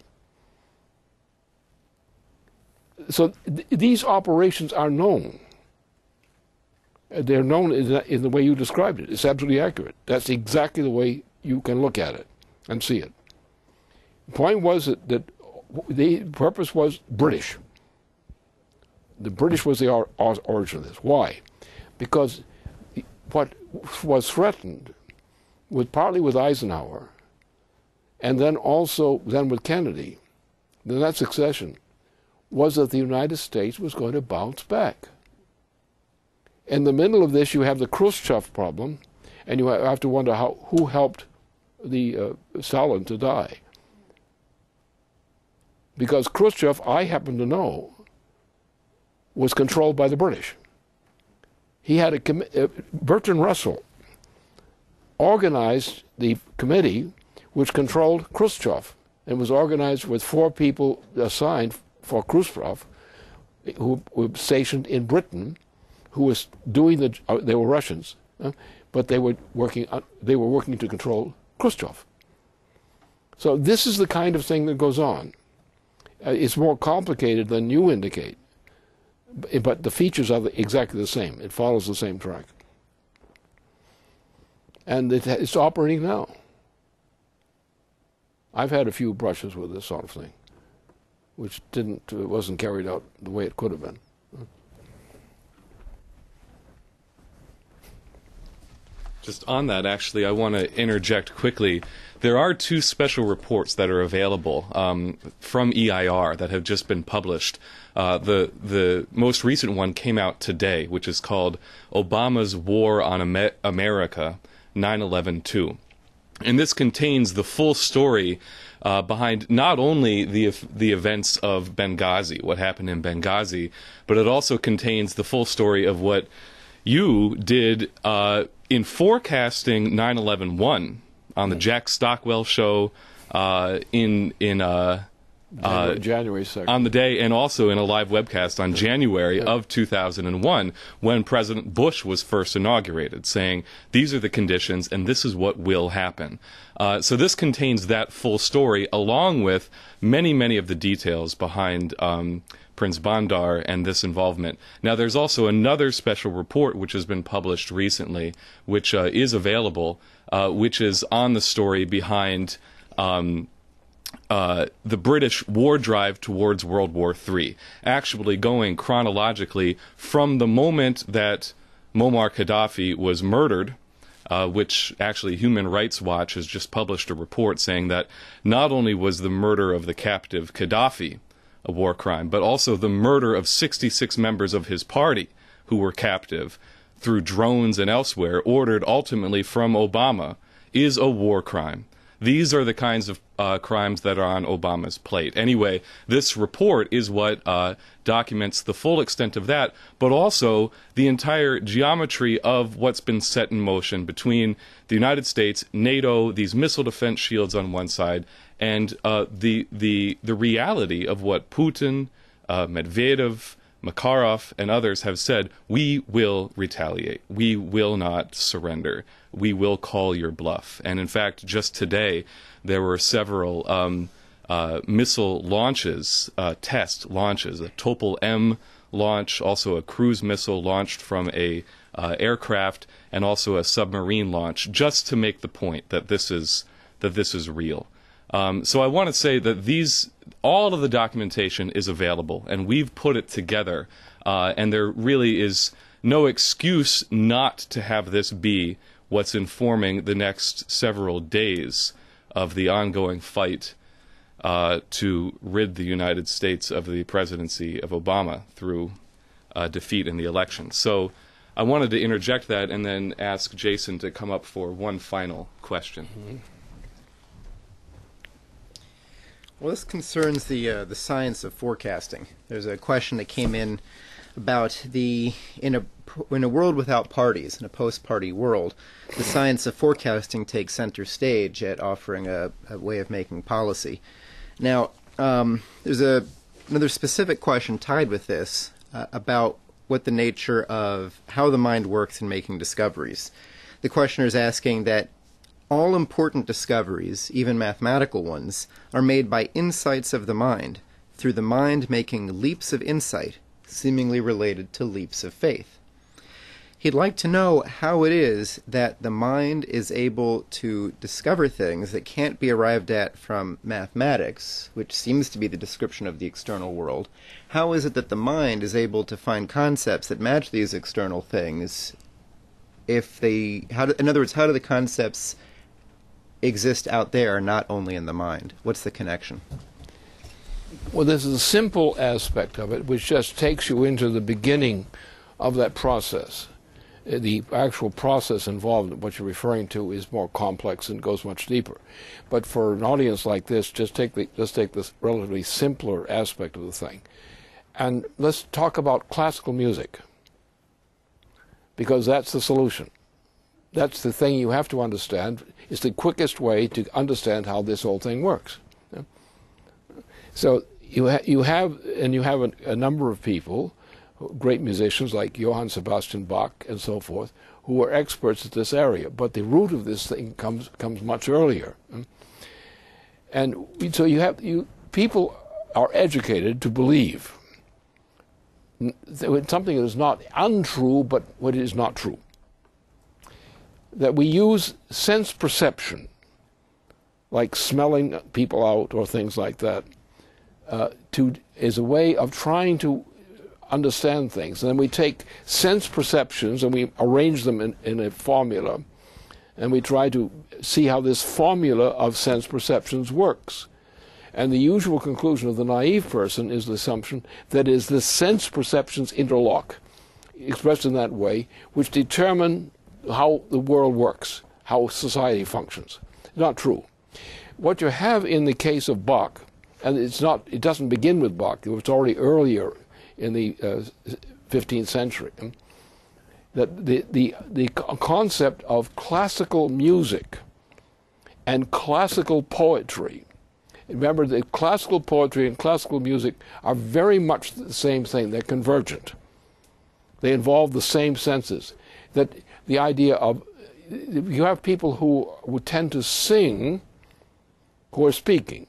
So these operations are known. They're known in the way you described it. It's absolutely accurate. That's exactly the way you can look at it and see it. The point was that the purpose was British. The British was the origin of this. Why? Because what was threatened, partly with Eisenhower, and then with Kennedy, in that succession, was that the United States was going to bounce back. In the middle of this, you have the Khrushchev problem, and you have to wonder who helped Stalin to die. Because Khrushchev, I happen to know, was controlled by the British. He had Bertrand Russell organized the committee which controlled Khrushchev, and was organized with 4 people assigned for Khrushchev, who were stationed in Britain, who was doing they were Russians, but they were working to control Khrushchev. So this is the kind of thing that goes on. It's more complicated than you indicate, but the features are exactly the same. It follows the same track. And it's operating now. I've had a few brushes with this sort of thing, which wasn't carried out the way it could have been. Just on that, actually, I want to interject quickly. There are 2 special reports that are available from EIR that have just been published. The most recent one came out today, which is called Obama's War on America, 9/11-2. And this contains the full story behind not only the events of Benghazi, what happened in Benghazi, but it also contains the full story of what you did in forecasting 9/11-1 on the Jack Stockwell show in January 2nd. On the day, and also in a live webcast on January of 2001, when President Bush was first inaugurated, saying, these are the conditions and this is what will happen. So this contains that full story, along with many, many of the details behind Prince Bandar and this involvement. Now, there's also another special report which has been published recently, which is available, which is on the story behind the British war drive towards World War III, actually going chronologically from the moment that Muammar Gaddafi was murdered which actually Human Rights Watch has just published a report saying that not only was the murder of the captive Gaddafi a war crime, but also the murder of 66 members of his party who were captive through drones and elsewhere, ordered ultimately from Obama, is a war crime. These are the kinds of crimes that are on Obama's plate. Anyway, this report is what documents the full extent of that, but also the entire geometry of what's been set in motion between the United States, NATO, these missile defense shields on one side, and the reality of what Putin, Medvedev, Makarov, and others have said: we will retaliate. We will not surrender. We will call your bluff. And in fact, just today, there were several missile launches, test launches, a Topol-M launch, also a cruise missile launched from a aircraft, and also a submarine launch, just to make the point that this is real. So I want to say that all of the documentation is available, and we've put it together, and there really is no excuse not to have this be what's informing the next several days of the ongoing fight to rid the United States of the presidency of Obama through defeat in the election. So I wanted to interject that and then ask Jason to come up for one final question. Mm-hmm. Well, this concerns the science of forecasting. There's a question that came in about in a world without parties, in a post-party world, the science of forecasting takes center stage at offering a way of making policy. Now, there's another specific question tied with this about what the nature of how the mind works in making discoveries. The questioner is asking that all important discoveries, even mathematical ones, are made by insights of the mind, through the mind making leaps of insight, seemingly related to leaps of faith. He'd like to know how it is that the mind is able to discover things that can't be arrived at from mathematics, which seems to be the description of the external world. How is it that the mind is able to find concepts that match these external things? In other words, how do the concepts exist out there, not only in the mind? What's the connection? Well, there's a simple aspect of it which just takes you into the beginning of that process. The actual process involved, what you're referring to, is more complex and goes much deeper. But for an audience like this, just take this relatively simpler aspect of the thing. And let's talk about classical music, because that's the solution. That's the thing you have to understand. It's the quickest way to understand how this whole thing works. So you have a number of people, great musicians like Johann Sebastian Bach and so forth, who are experts at this area. But the root of this thing comes much earlier. And so people are educated to believe something that is not untrue, but what is not true. That we use sense perception, like smelling people out or things like that, is a way of trying to understand things. And then we take sense perceptions and we arrange them in a formula, and we try to see how this formula of sense perceptions works. And the usual conclusion of the naive person is the assumption that is the sense perceptions interlock, expressed in that way, which determine how the world works, how society functions. Not true. What you have in the case of Bach, and it doesn't begin with Bach, it was already earlier in the 15th century, that the concept of classical music and classical poetry. Remember that classical poetry and classical music are very much the same thing. They're convergent. They involve the same senses. That the idea of, you have people who would tend to sing who are speaking.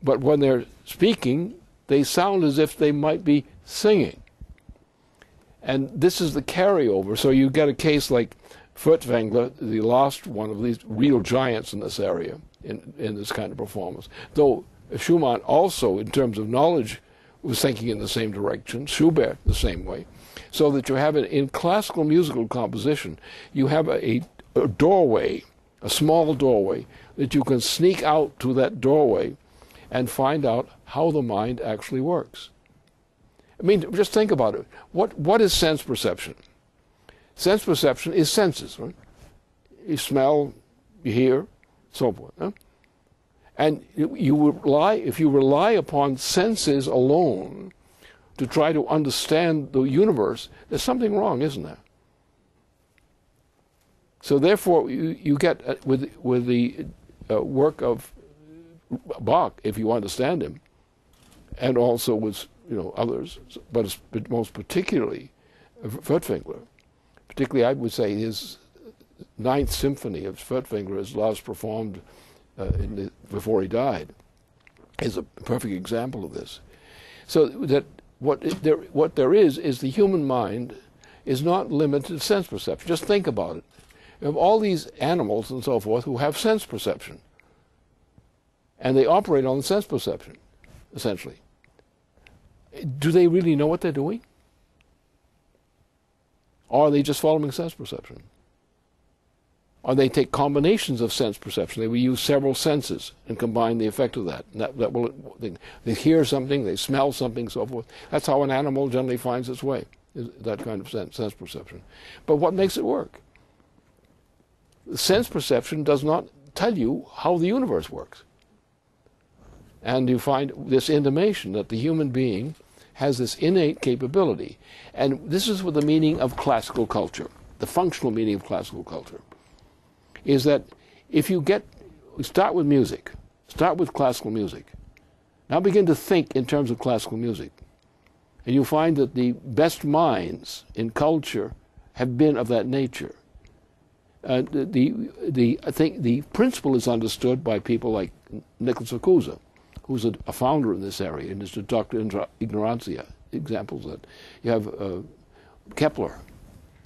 But when they're speaking, they sound as if they might be singing. And this is the carryover. So you get a case like Furtwängler, the last one of these real giants in this area, in this kind of performance. Though Schumann also, in terms of knowledge, was thinking in the same direction, Schubert the same way. So that you have it in classical musical composition, you have a a doorway, a small doorway, that you can sneak out to that doorway and find out how the mind actually works. I mean, just think about it. What is sense perception? Sense perception is senses, right? You smell, you hear, so forth. Huh? And if you rely upon senses alone to try to understand the universe, there's something wrong, isn't there? So therefore, you get with the work of Bach, if you understand him, and also with others, but most particularly Furtwängler. Particularly, I would say his Ninth Symphony of Furtwängler, as last performed before he died, is a perfect example of this. So that what there is the human mind is not limited to sense perception. Just think about it. You have all these animals and so forth who have sense perception, and they operate on sense perception, essentially. Do they really know what they're doing? Or are they just following sense perception? Or they take combinations of sense perception. They will use several senses and combine the effect of that. They hear something, they smell something, so forth. That's how an animal generally finds its way, is that kind of sense perception. But what makes it work? Sense perception does not tell you how the universe works. And you find this intimation that the human being has this innate capability. And this is what the meaning of classical culture, the functional meaning of classical culture, is that if you start with music, start with classical music, now begin to think in terms of classical music, and you find that the best minds in culture have been of that nature. I think the principle is understood by people like Nicholas Cusa, who's a founder in this area, and is the Doctor Ignorantia, examples that. You have Kepler,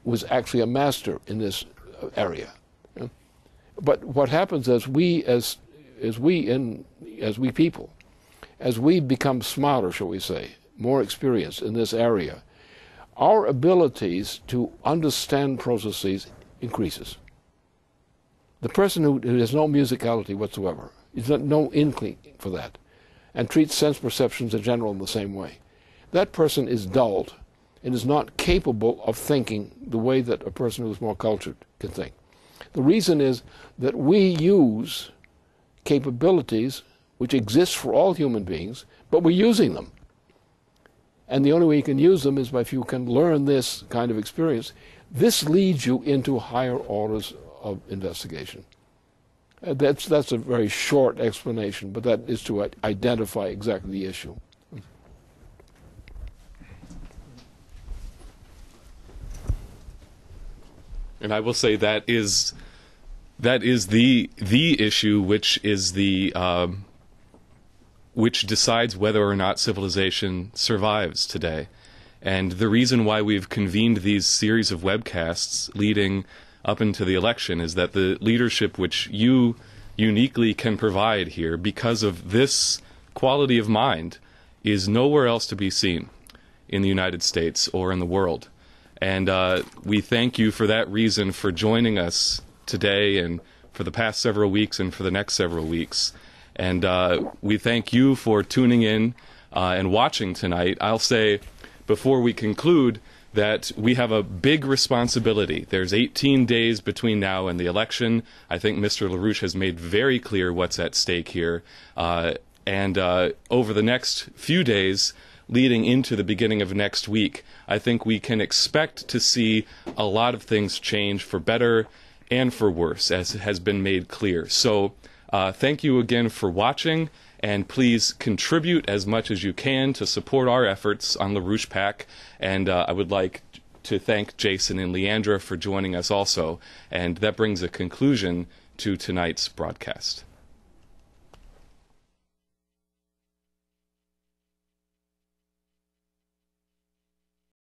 who was actually a master in this area. But what happens as we people, as we become smarter, shall we say, more experienced in this area, our abilities to understand processes increases. The person who has no musicality whatsoever, has no inkling for that, and treats sense perceptions in general in the same way, that person is dulled and is not capable of thinking the way that a person who is more cultured can think. The reason is that we use capabilities which exist for all human beings, but we're using them. And the only way you can use them is if you can learn this kind of experience. This leads you into higher orders of investigation. That's a very short explanation, but that is to identify exactly the issue. And I will say that is the issue which is which decides whether or not civilization survives today. And the reason why we've convened these series of webcasts leading up into the election is that the leadership which you uniquely can provide here, because of this quality of mind, is nowhere else to be seen in the United States or in the world. And we thank you for that reason for joining us today and for the past several weeks and for the next several weeks. And we thank you for tuning in and watching tonight. I'll say before we conclude that we have a big responsibility. There's 18 days between now and the election. I think Mr. LaRouche has made very clear what's at stake here. And over the next few days, leading into the beginning of next week, I think we can expect to see a lot of things change for better and for worse, as has been made clear. So thank you again for watching, and please contribute as much as you can to support our efforts on LaRouche PAC. And I would like to thank Jason and Leandra for joining us also. And that brings a conclusion to tonight's broadcast.